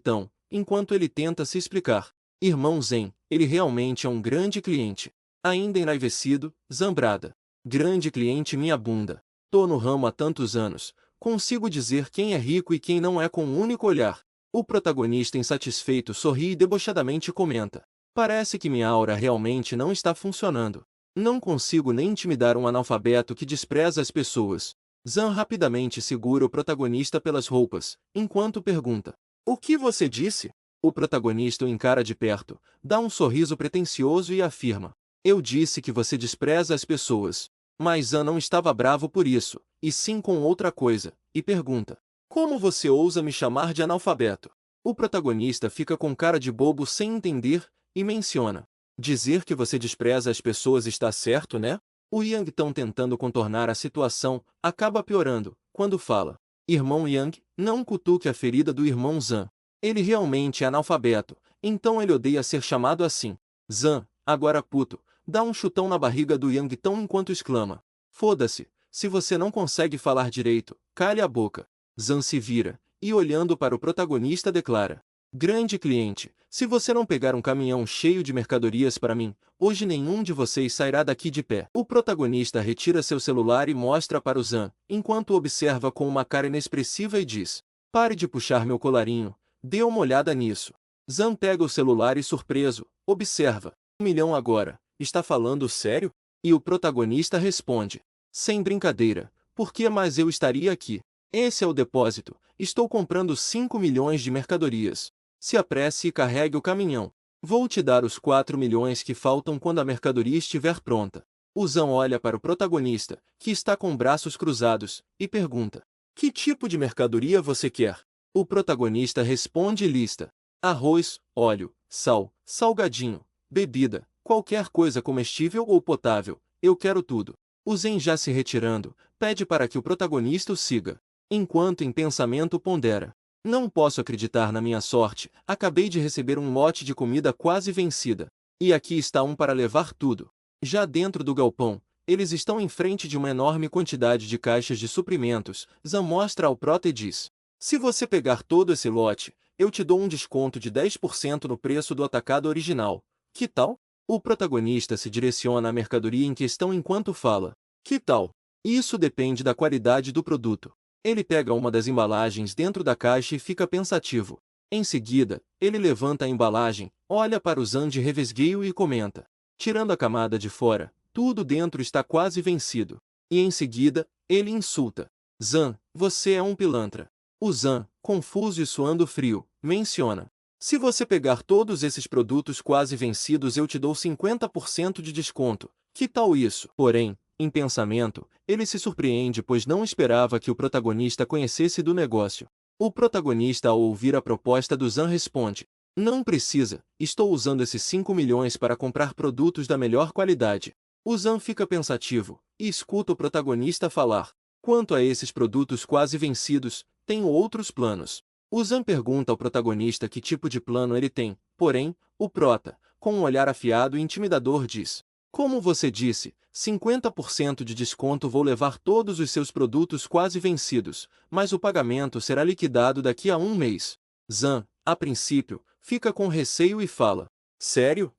enquanto ele tenta se explicar. Irmão Zen, ele realmente é um grande cliente. Ainda enraivecido, Zhan brada. Grande cliente minha bunda. Tô no ramo há tantos anos, consigo dizer quem é rico e quem não é com um único olhar. O protagonista insatisfeito sorri e debochadamente comenta. Parece que minha aura realmente não está funcionando. Não consigo nem intimidar um analfabeto que despreza as pessoas. Zan rapidamente segura o protagonista pelas roupas, enquanto pergunta: O que você disse? O protagonista o encara de perto, dá um sorriso pretensioso e afirma: Eu disse que você despreza as pessoas. Mas Zan não estava bravo por isso, e sim com outra coisa, e pergunta: Como você ousa me chamar de analfabeto? O protagonista fica com cara de bobo sem entender, e menciona: Dizer que você despreza as pessoas está certo, né? O Yang, tão tentando contornar a situação, acaba piorando, quando fala: Irmão Yang, não cutuque a ferida do irmão Zan. Ele realmente é analfabeto, então ele odeia ser chamado assim. Zan, agora puto, dá um chutão na barriga do Yang tão enquanto exclama: Foda-se, se você não consegue falar direito, cale a boca. Zan se vira, e olhando para o protagonista declara: Grande cliente, se você não pegar um caminhão cheio de mercadorias para mim, hoje nenhum de vocês sairá daqui de pé. O protagonista retira seu celular e mostra para o Zan, enquanto o observa com uma cara inexpressiva e diz: Pare de puxar meu colarinho, dê uma olhada nisso. Zan pega o celular e surpreso, observa: 1 milhão agora, está falando sério? E o protagonista responde: Sem brincadeira, por que mais eu estaria aqui? Esse é o depósito, estou comprando 5 milhões de mercadorias. Se apresse e carregue o caminhão. Vou te dar os 4 milhões que faltam quando a mercadoria estiver pronta. O Zan olha para o protagonista, que está com braços cruzados, e pergunta: Que tipo de mercadoria você quer? O protagonista responde e lista: arroz, óleo, sal, salgadinho, bebida, qualquer coisa comestível ou potável, eu quero tudo. O Zen, já se retirando, pede para que o protagonista o siga, enquanto em pensamento pondera: Não posso acreditar na minha sorte, acabei de receber um lote de comida quase vencida. E aqui está um para levar tudo. Já dentro do galpão, eles estão em frente de uma enorme quantidade de caixas de suprimentos. Zan mostra ao prota e diz: Se você pegar todo esse lote, eu te dou um desconto de 10% no preço do atacado original. Que tal? O protagonista se direciona à mercadoria em questão enquanto fala: Que tal? Isso depende da qualidade do produto. Ele pega uma das embalagens dentro da caixa e fica pensativo. Em seguida, ele levanta a embalagem, olha para o Zan de revesgueio e comenta: Tirando a camada de fora, tudo dentro está quase vencido. E em seguida, ele insulta: Zan, você é um pilantra. O Zan, confuso e suando frio, menciona: Se você pegar todos esses produtos quase vencidos, eu te dou 50% de desconto. Que tal isso? Porém, em pensamento, ele se surpreende pois não esperava que o protagonista conhecesse do negócio. O protagonista, ao ouvir a proposta do Zan, responde: Não precisa, estou usando esses 5 milhões para comprar produtos da melhor qualidade. O Zan fica pensativo, e escuta o protagonista falar: Quanto a esses produtos quase vencidos, tenho outros planos. O Zan pergunta ao protagonista que tipo de plano ele tem, porém, o prota, com um olhar afiado e intimidador, diz: Como você disse, 50% de desconto, vou levar todos os seus produtos quase vencidos, mas o pagamento será liquidado daqui a um mês. Zan, a princípio, fica com receio e fala: Sério?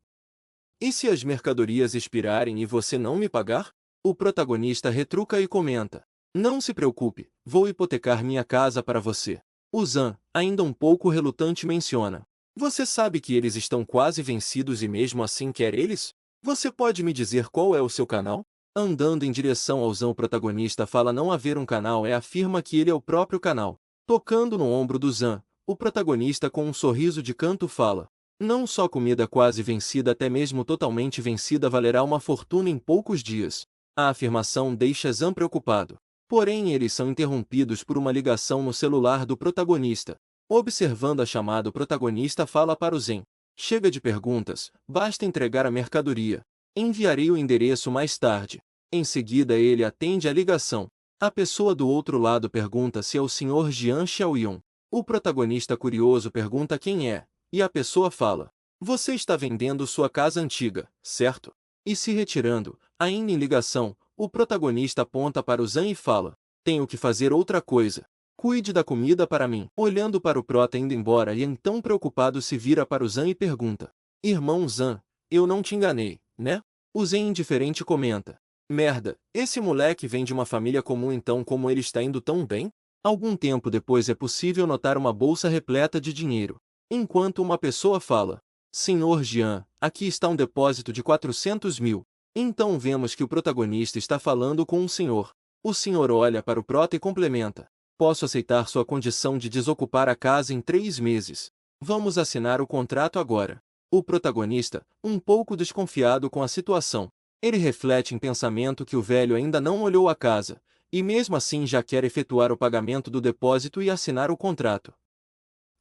E se as mercadorias expirarem e você não me pagar? O protagonista retruca e comenta: Não se preocupe, vou hipotecar minha casa para você. O Zan, ainda um pouco relutante, menciona: Você sabe que eles estão quase vencidos e mesmo assim quer eles? Você pode me dizer qual é o seu canal? Andando em direção ao Zan, o protagonista fala não haver um canal e afirma que ele é o próprio canal. Tocando no ombro do Zan, o protagonista com um sorriso de canto fala: Não só comida quase vencida, até mesmo totalmente vencida valerá uma fortuna em poucos dias. A afirmação deixa Zan preocupado. Porém, eles são interrompidos por uma ligação no celular do protagonista. Observando a chamada, o protagonista fala para o Zen: Chega de perguntas, basta entregar a mercadoria. Enviarei o endereço mais tarde. Em seguida, ele atende a ligação. A pessoa do outro lado pergunta se é o Sr. Jian Xiaoyun. O protagonista, curioso, pergunta quem é, e a pessoa fala: Você está vendendo sua casa antiga, certo? E se retirando, ainda em ligação, o protagonista aponta para o Zan e fala: Tenho que fazer outra coisa. Cuide da comida para mim. Olhando para o prota indo embora, e então preocupado se vira para o Zan e pergunta: Irmão Zan, eu não te enganei, né? O Zan, indiferente, comenta: Merda, esse moleque vem de uma família comum, então como ele está indo tão bem? Algum tempo depois é possível notar uma bolsa repleta de dinheiro. Enquanto uma pessoa fala: Senhor Jean, aqui está um depósito de 400 mil. Então vemos que o protagonista está falando com um senhor. O senhor olha para o prota e complementa: posso aceitar sua condição de desocupar a casa em 3 meses. Vamos assinar o contrato agora. O protagonista, um pouco desconfiado com a situação. Ele reflete em pensamento que o velho ainda não olhou a casa, e mesmo assim já quer efetuar o pagamento do depósito e assinar o contrato.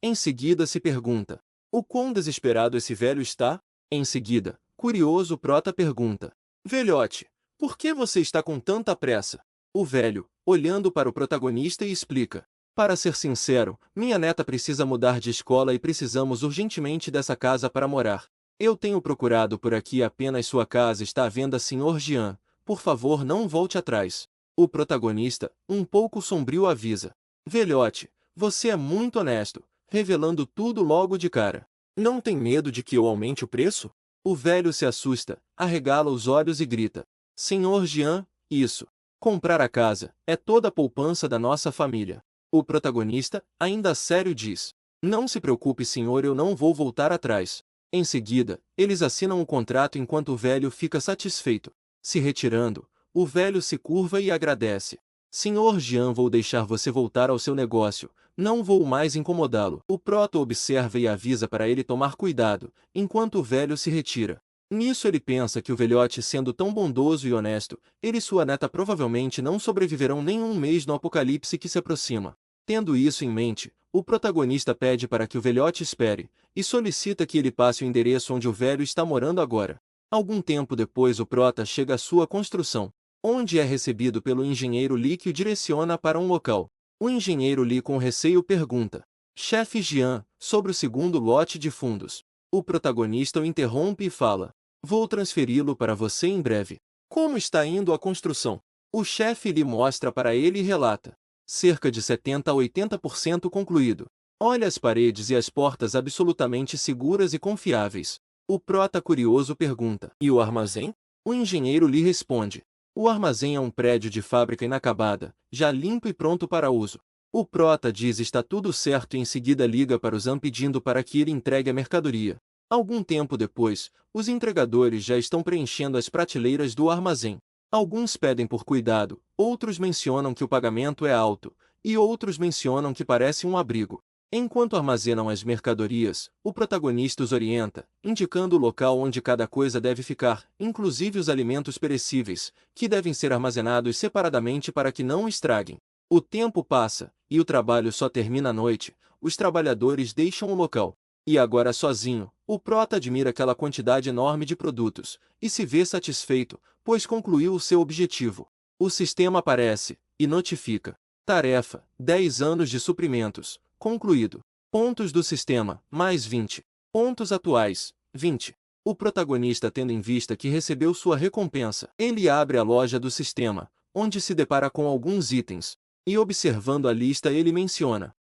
Em seguida se pergunta: o quão desesperado esse velho está? Em seguida, curioso, o prota pergunta: velhote, por que você está com tanta pressa? O velho, olhando para o protagonista, explica: para ser sincero, minha neta precisa mudar de escola e precisamos urgentemente dessa casa para morar. Eu tenho procurado por aqui e apenas sua casa está à venda, Sr. Jean. Por favor, não volte atrás. O protagonista, um pouco sombrio, avisa: velhote, você é muito honesto, revelando tudo logo de cara. Não tem medo de que eu aumente o preço? O velho se assusta, arregala os olhos e grita: Senhor Jean, isso. Comprar a casa é toda a poupança da nossa família. O protagonista, ainda sério, diz: não se preocupe, senhor, eu não vou voltar atrás. Em seguida, eles assinam o contrato enquanto o velho fica satisfeito. Se retirando, o velho se curva e agradece: Senhor Jean, vou deixar você voltar ao seu negócio. Não vou mais incomodá-lo. O prota observa e avisa para ele tomar cuidado, enquanto o velho se retira. Nisso ele pensa que o velhote, sendo tão bondoso e honesto, ele e sua neta provavelmente não sobreviverão nem um mês no apocalipse que se aproxima. Tendo isso em mente, o protagonista pede para que o velhote espere, e solicita que ele passe o endereço onde o velho está morando agora. Algum tempo depois o prota chega à sua construção, onde é recebido pelo engenheiro Lee, que o direciona para um local. O engenheiro Lee, com receio, pergunta: chefe Jean, sobre o segundo lote de fundos. O protagonista o interrompe e fala: vou transferi-lo para você em breve. Como está indo a construção? O chefe lhe mostra para ele e relata: cerca de 70 a 80% concluído. Olha as paredes e as portas absolutamente seguras e confiáveis. O prota, curioso, pergunta: e o armazém? O engenheiro lhe responde: o armazém é um prédio de fábrica inacabada, já limpo e pronto para uso. O prota diz: está tudo certo, e em seguida liga para o Zan pedindo para que ele entregue a mercadoria. Algum tempo depois, os entregadores já estão preenchendo as prateleiras do armazém. Alguns pedem por cuidado, outros mencionam que o pagamento é alto, e outros mencionam que parece um abrigo. Enquanto armazenam as mercadorias, o protagonista os orienta, indicando o local onde cada coisa deve ficar, inclusive os alimentos perecíveis, que devem ser armazenados separadamente para que não estraguem. O tempo passa, e o trabalho só termina à noite. Os trabalhadores deixam o local. E agora, sozinho, o prota admira aquela quantidade enorme de produtos, e se vê satisfeito, pois concluiu o seu objetivo. O sistema aparece, e notifica: tarefa, 10 anos de suprimentos, concluído. Pontos do sistema, mais 20. Pontos atuais, 20. O protagonista, tendo em vista que recebeu sua recompensa, ele abre a loja do sistema, onde se depara com alguns itens. E observando a lista, ele menciona: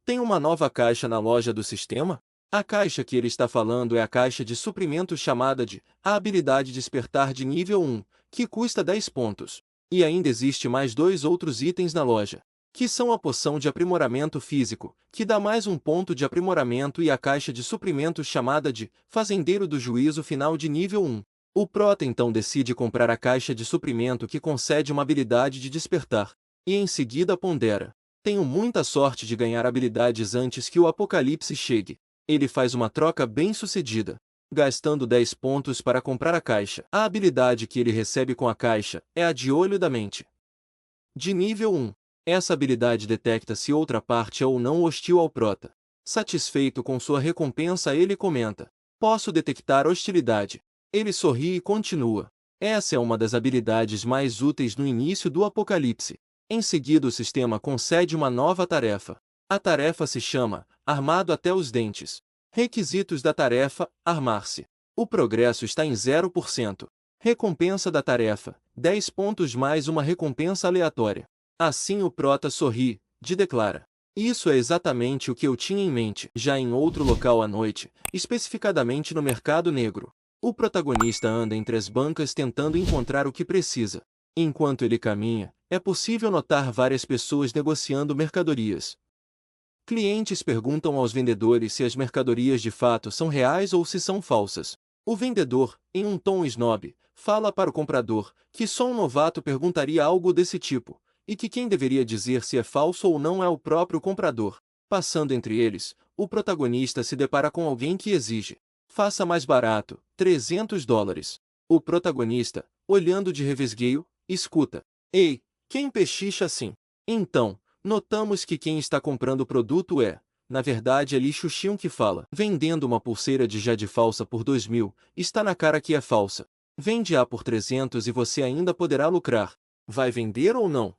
tem uma nova caixa na loja do sistema? A caixa que ele está falando é a caixa de suprimentos chamada de a habilidade despertar de nível 1, que custa 10 pontos. E ainda existe mais 2 outros itens na loja, que são a poção de aprimoramento físico, que dá mais 1 ponto de aprimoramento, e a caixa de suprimentos chamada de fazendeiro do juízo final de nível 1. O prota então decide comprar a caixa de suprimento que concede uma habilidade de despertar. E em seguida pondera: tenho muita sorte de ganhar habilidades antes que o apocalipse chegue. Ele faz uma troca bem-sucedida, gastando 10 pontos para comprar a caixa. A habilidade que ele recebe com a caixa é a de Olho da Mente, de nível 1. Essa habilidade detecta se outra parte é ou não hostil ao prota. Satisfeito com sua recompensa, ele comenta: posso detectar hostilidade. Ele sorri e continua: essa é uma das habilidades mais úteis no início do apocalipse. Em seguida, o sistema concede uma nova tarefa. A tarefa se chama Armado até os Dentes. Requisitos da tarefa: armar-se. O progresso está em 0%. Recompensa da tarefa: 10 pontos mais uma recompensa aleatória. Assim o prota sorri, e declara: isso é exatamente o que eu tinha em mente. Já em outro local à noite, especificadamente no mercado negro, o protagonista anda entre as bancas tentando encontrar o que precisa. Enquanto ele caminha, é possível notar várias pessoas negociando mercadorias. Clientes perguntam aos vendedores se as mercadorias de fato são reais ou se são falsas. O vendedor, em um tom snob, fala para o comprador que só um novato perguntaria algo desse tipo, e que quem deveria dizer se é falso ou não é o próprio comprador. Passando entre eles, o protagonista se depara com alguém que exige: faça mais barato, $300. O protagonista, olhando de revesgueio, escuta: ei, quem pechicha assim? Então, notamos que quem está comprando o produto é, na verdade, é Li Xuxiun que fala. Vendendo uma pulseira de jade falsa por 2.000, está na cara que é falsa. Vende-a por 300 e você ainda poderá lucrar. Vai vender ou não?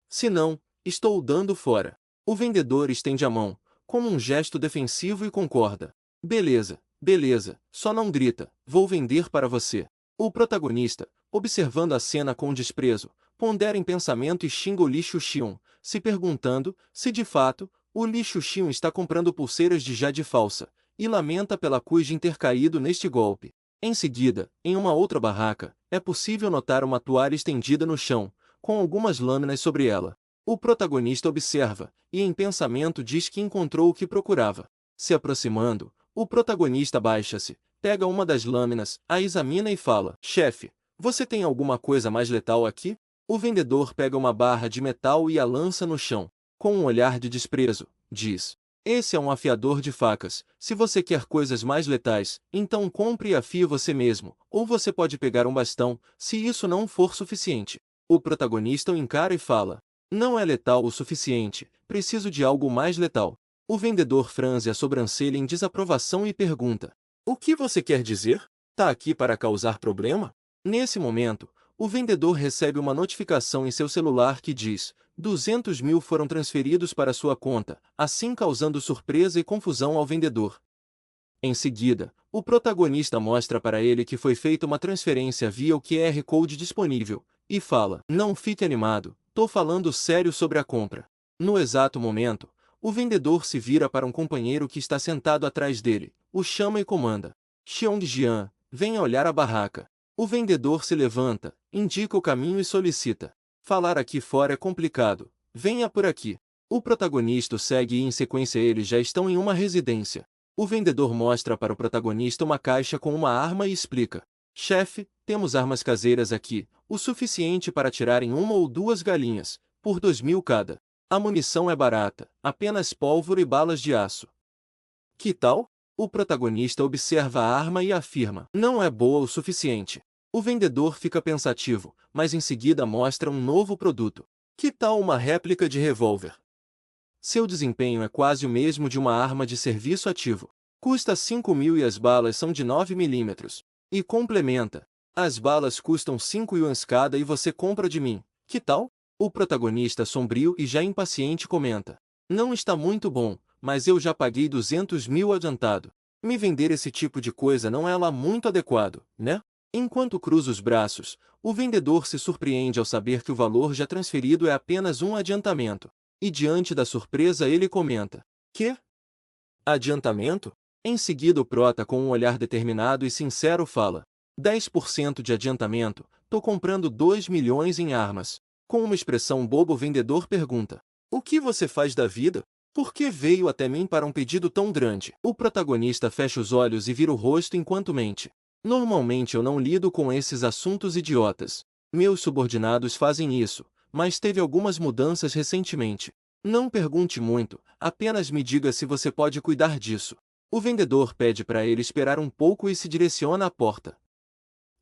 Se não, estou dando fora. O vendedor estende a mão, como um gesto defensivo e concorda. Beleza, beleza, só não grita, vou vender para você. O protagonista, observando a cena com desprezo, pondera em pensamento e xinga o Li Xuxiun, se perguntando se de fato o Li Xuxiun está comprando pulseiras de jade falsa, e lamenta pela cuja ter caído neste golpe. Em seguida, em uma outra barraca, é possível notar uma toalha estendida no chão, com algumas lâminas sobre ela. O protagonista observa, e em pensamento diz que encontrou o que procurava. Se aproximando, o protagonista baixa-se, pega uma das lâminas, a examina e fala: chefe, você tem alguma coisa mais letal aqui? O vendedor pega uma barra de metal e a lança no chão. Com um olhar de desprezo, diz: esse é um afiador de facas. Se você quer coisas mais letais, então compre e afie você mesmo, ou você pode pegar um bastão, se isso não for suficiente. O protagonista o encara e fala: não é letal o suficiente, preciso de algo mais letal. O vendedor franze a sobrancelha em desaprovação e pergunta: o que você quer dizer? Tá aqui para causar problema? Nesse momento, o vendedor recebe uma notificação em seu celular que diz: 200.000 foram transferidos para sua conta, assim causando surpresa e confusão ao vendedor. Em seguida, o protagonista mostra para ele que foi feita uma transferência via o QR Code disponível, e fala: não fique animado, tô falando sério sobre a compra. No exato momento, o vendedor se vira para um companheiro que está sentado atrás dele, o chama e comanda: Xiongjian, venha olhar a barraca. O vendedor se levanta, indica o caminho e solicita: falar aqui fora é complicado, venha por aqui. O protagonista o segue e em sequência eles já estão em uma residência. O vendedor mostra para o protagonista uma caixa com uma arma e explica: chefe, temos armas caseiras aqui, o suficiente para tirarem uma ou duas galinhas, por 2.000 cada. A munição é barata, apenas pólvora e balas de aço. Que tal? O protagonista observa a arma e afirma: não é boa o suficiente. O vendedor fica pensativo, mas em seguida mostra um novo produto. Que tal uma réplica de revólver? Seu desempenho é quase o mesmo de uma arma de serviço ativo. Custa 5.000 e as balas são de 9 milímetros. E complementa: as balas custam 5 yuans cada e você compra de mim. Que tal? O protagonista sombrio e já impaciente comenta: não está muito bom, mas eu já paguei 200.000 adiantado. Me vender esse tipo de coisa não é lá muito adequado, né? Enquanto cruza os braços, o vendedor se surpreende ao saber que o valor já transferido é apenas um adiantamento. E diante da surpresa ele comenta: que? Adiantamento? Em seguida o prota com um olhar determinado e sincero fala: 10% de adiantamento, tô comprando 2 milhões em armas. Com uma expressão boba o vendedor pergunta: o que você faz da vida? Por que veio até mim para um pedido tão grande? O protagonista fecha os olhos e vira o rosto enquanto mente: normalmente eu não lido com esses assuntos idiotas. Meus subordinados fazem isso, mas teve algumas mudanças recentemente. Não pergunte muito, apenas me diga se você pode cuidar disso. O vendedor pede para ele esperar um pouco e se direciona à porta.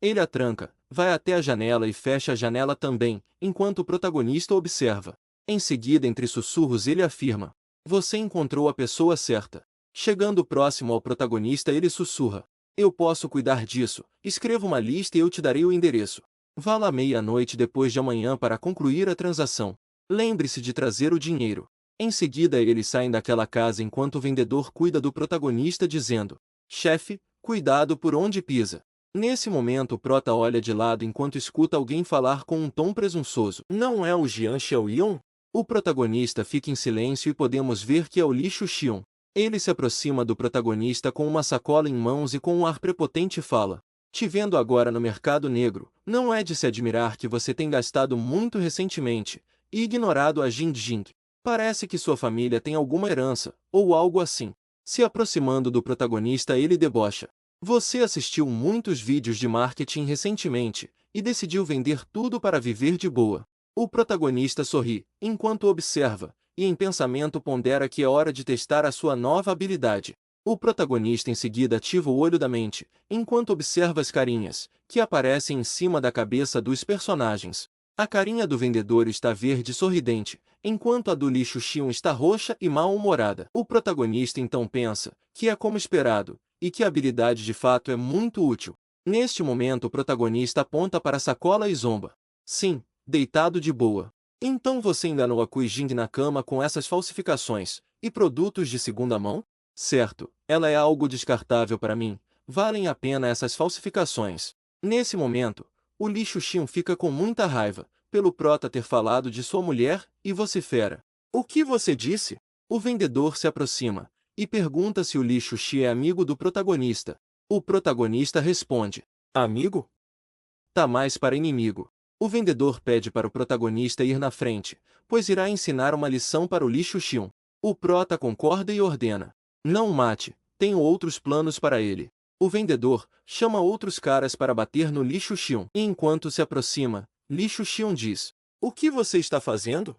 Ele a tranca, vai até a janela e fecha a janela também, enquanto o protagonista observa. Em seguida, entre sussurros, ele afirma: você encontrou a pessoa certa. Chegando próximo ao protagonista, ele sussurra: eu posso cuidar disso, escreva uma lista e eu te darei o endereço. Vá lá meia-noite depois de amanhã para concluir a transação. Lembre-se de trazer o dinheiro. Em seguida eles saem daquela casa enquanto o vendedor cuida do protagonista dizendo: chefe, cuidado por onde pisa. Nesse momento o prota olha de lado enquanto escuta alguém falar com um tom presunçoso: não é o Jian Xiaoyong? O protagonista fica em silêncio e podemos ver que é o Li Xuxiun. Ele se aproxima do protagonista com uma sacola em mãos e com um ar prepotente fala: te vendo agora no mercado negro, não é de se admirar que você tem gastado muito recentemente, e ignorado a Jing Jing. Parece que sua família tem alguma herança, ou algo assim. Se aproximando do protagonista, ele debocha. Você assistiu muitos vídeos de marketing recentemente e decidiu vender tudo para viver de boa. O protagonista sorri, enquanto observa, e em pensamento pondera que é hora de testar a sua nova habilidade. O protagonista em seguida ativa o olho da mente, enquanto observa as carinhas, que aparecem em cima da cabeça dos personagens. A carinha do vendedor está verde e sorridente, enquanto a do lixo Xion está roxa e mal-humorada. O protagonista então pensa, que é como esperado, e que a habilidade de fato é muito útil. Neste momento o protagonista aponta para a sacola e zomba. Sim, deitado de boa. Então você enganou a Kui Jing na cama com essas falsificações, e produtos de segunda mão? Certo, ela é algo descartável para mim, valem a pena essas falsificações. Nesse momento, o lixo Xion fica com muita raiva, pelo prota ter falado de sua mulher, e vocifera. O que você disse? O vendedor se aproxima, e pergunta se o lixo Xi é amigo do protagonista. O protagonista responde: amigo? Tá mais para inimigo. O vendedor pede para o protagonista ir na frente, pois irá ensinar uma lição para o lixo Xion. O prota concorda e ordena: não o mate, tenho outros planos para ele. O vendedor chama outros caras para bater no lixo Xion. E enquanto se aproxima, lixo Xion diz: o que você está fazendo?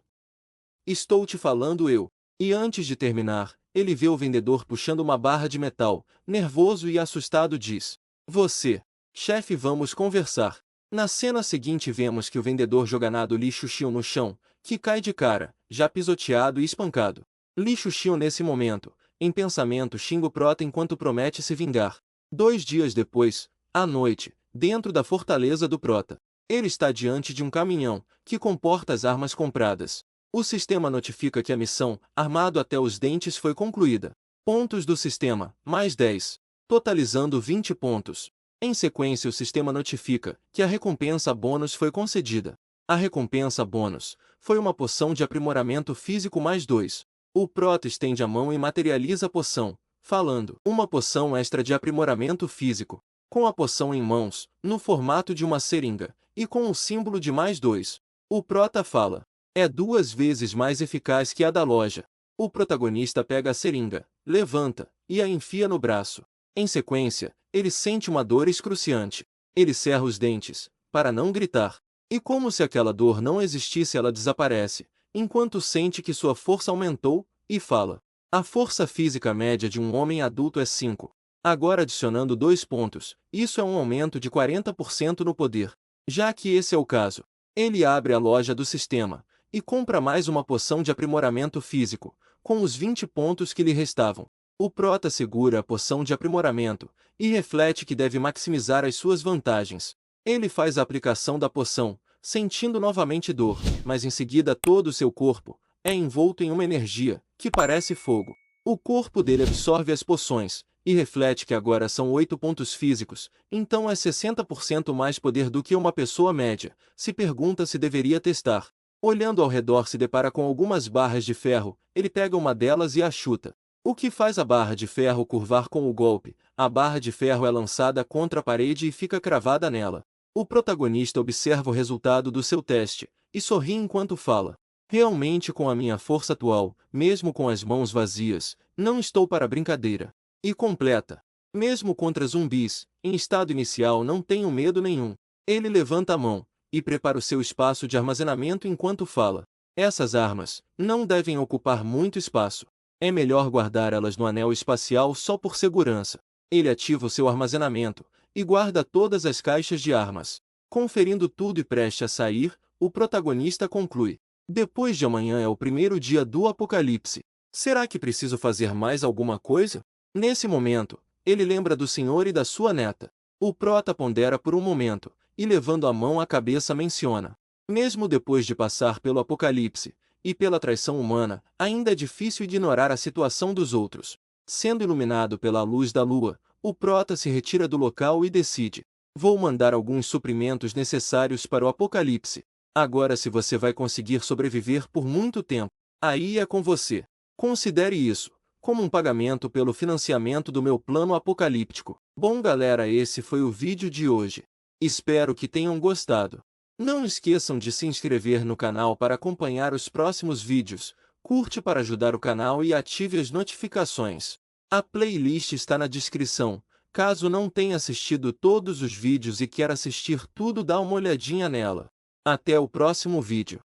Estou te falando eu. E antes de terminar, ele vê o vendedor puxando uma barra de metal, nervoso e assustado diz: você, chefe, vamos conversar. Na cena seguinte vemos que o vendedor joga nada o lixo Xion no chão, que cai de cara, já pisoteado e espancado. Lixo Xion nesse momento, em pensamento xinga o prota enquanto promete se vingar. 2 dias depois, à noite, dentro da fortaleza do prota, ele está diante de um caminhão, que comporta as armas compradas. O sistema notifica que a missão, armado até os dentes, foi concluída. Pontos do sistema, mais 10, totalizando 20 pontos. Em sequência o sistema notifica que a recompensa bônus foi concedida. A recompensa bônus foi uma poção de aprimoramento físico mais 2. O prota estende a mão e materializa a poção, falando: uma poção extra de aprimoramento físico. Com a poção em mãos, no formato de uma seringa, e com o símbolo de mais 2. O prota fala: é 2 vezes mais eficaz que a da loja. O protagonista pega a seringa, levanta, e a enfia no braço. Em sequência, ele sente uma dor excruciante. Ele cerra os dentes, para não gritar. E como se aquela dor não existisse, ela desaparece, enquanto sente que sua força aumentou, e fala: a força física média de um homem adulto é 5. Agora adicionando 2 pontos, isso é um aumento de 40% no poder. Já que esse é o caso, ele abre a loja do sistema e compra mais uma poção de aprimoramento físico, com os 20 pontos que lhe restavam. O prota segura a poção de aprimoramento e reflete que deve maximizar as suas vantagens. Ele faz a aplicação da poção, sentindo novamente dor, mas em seguida todo o seu corpo é envolto em uma energia, que parece fogo. O corpo dele absorve as poções, e reflete que agora são 8 pontos físicos, então é 60% mais poder do que uma pessoa média. Se pergunta se deveria testar. Olhando ao redor se depara com algumas barras de ferro, ele pega uma delas e a chuta. O que faz a barra de ferro curvar com o golpe? A barra de ferro é lançada contra a parede e fica cravada nela. O protagonista observa o resultado do seu teste, e sorri enquanto fala: realmente com a minha força atual, mesmo com as mãos vazias, não estou para brincadeira. E completa: mesmo contra zumbis, em estado inicial não tenho medo nenhum. Ele levanta a mão e prepara o seu espaço de armazenamento enquanto fala: essas armas não devem ocupar muito espaço. É melhor guardar elas no anel espacial só por segurança. Ele ativa o seu armazenamento e guarda todas as caixas de armas. Conferindo tudo e prestes a sair, o protagonista conclui: depois de amanhã é o primeiro dia do apocalipse. Será que preciso fazer mais alguma coisa? Nesse momento, ele lembra do senhor e da sua neta. O prota pondera por um momento, e levando a mão à cabeça menciona: mesmo depois de passar pelo apocalipse, e pela traição humana, ainda é difícil ignorar a situação dos outros. Sendo iluminado pela luz da lua, o prota se retira do local e decide: vou mandar alguns suprimentos necessários para o apocalipse. Agora se você vai conseguir sobreviver por muito tempo, aí é com você. Considere isso como um pagamento pelo financiamento do meu plano apocalíptico. Bom galera, esse foi o vídeo de hoje. Espero que tenham gostado. Não esqueçam de se inscrever no canal para acompanhar os próximos vídeos. Curte para ajudar o canal e ative as notificações. A playlist está na descrição. Caso não tenha assistido todos os vídeos e quer assistir tudo, dá uma olhadinha nela. Até o próximo vídeo.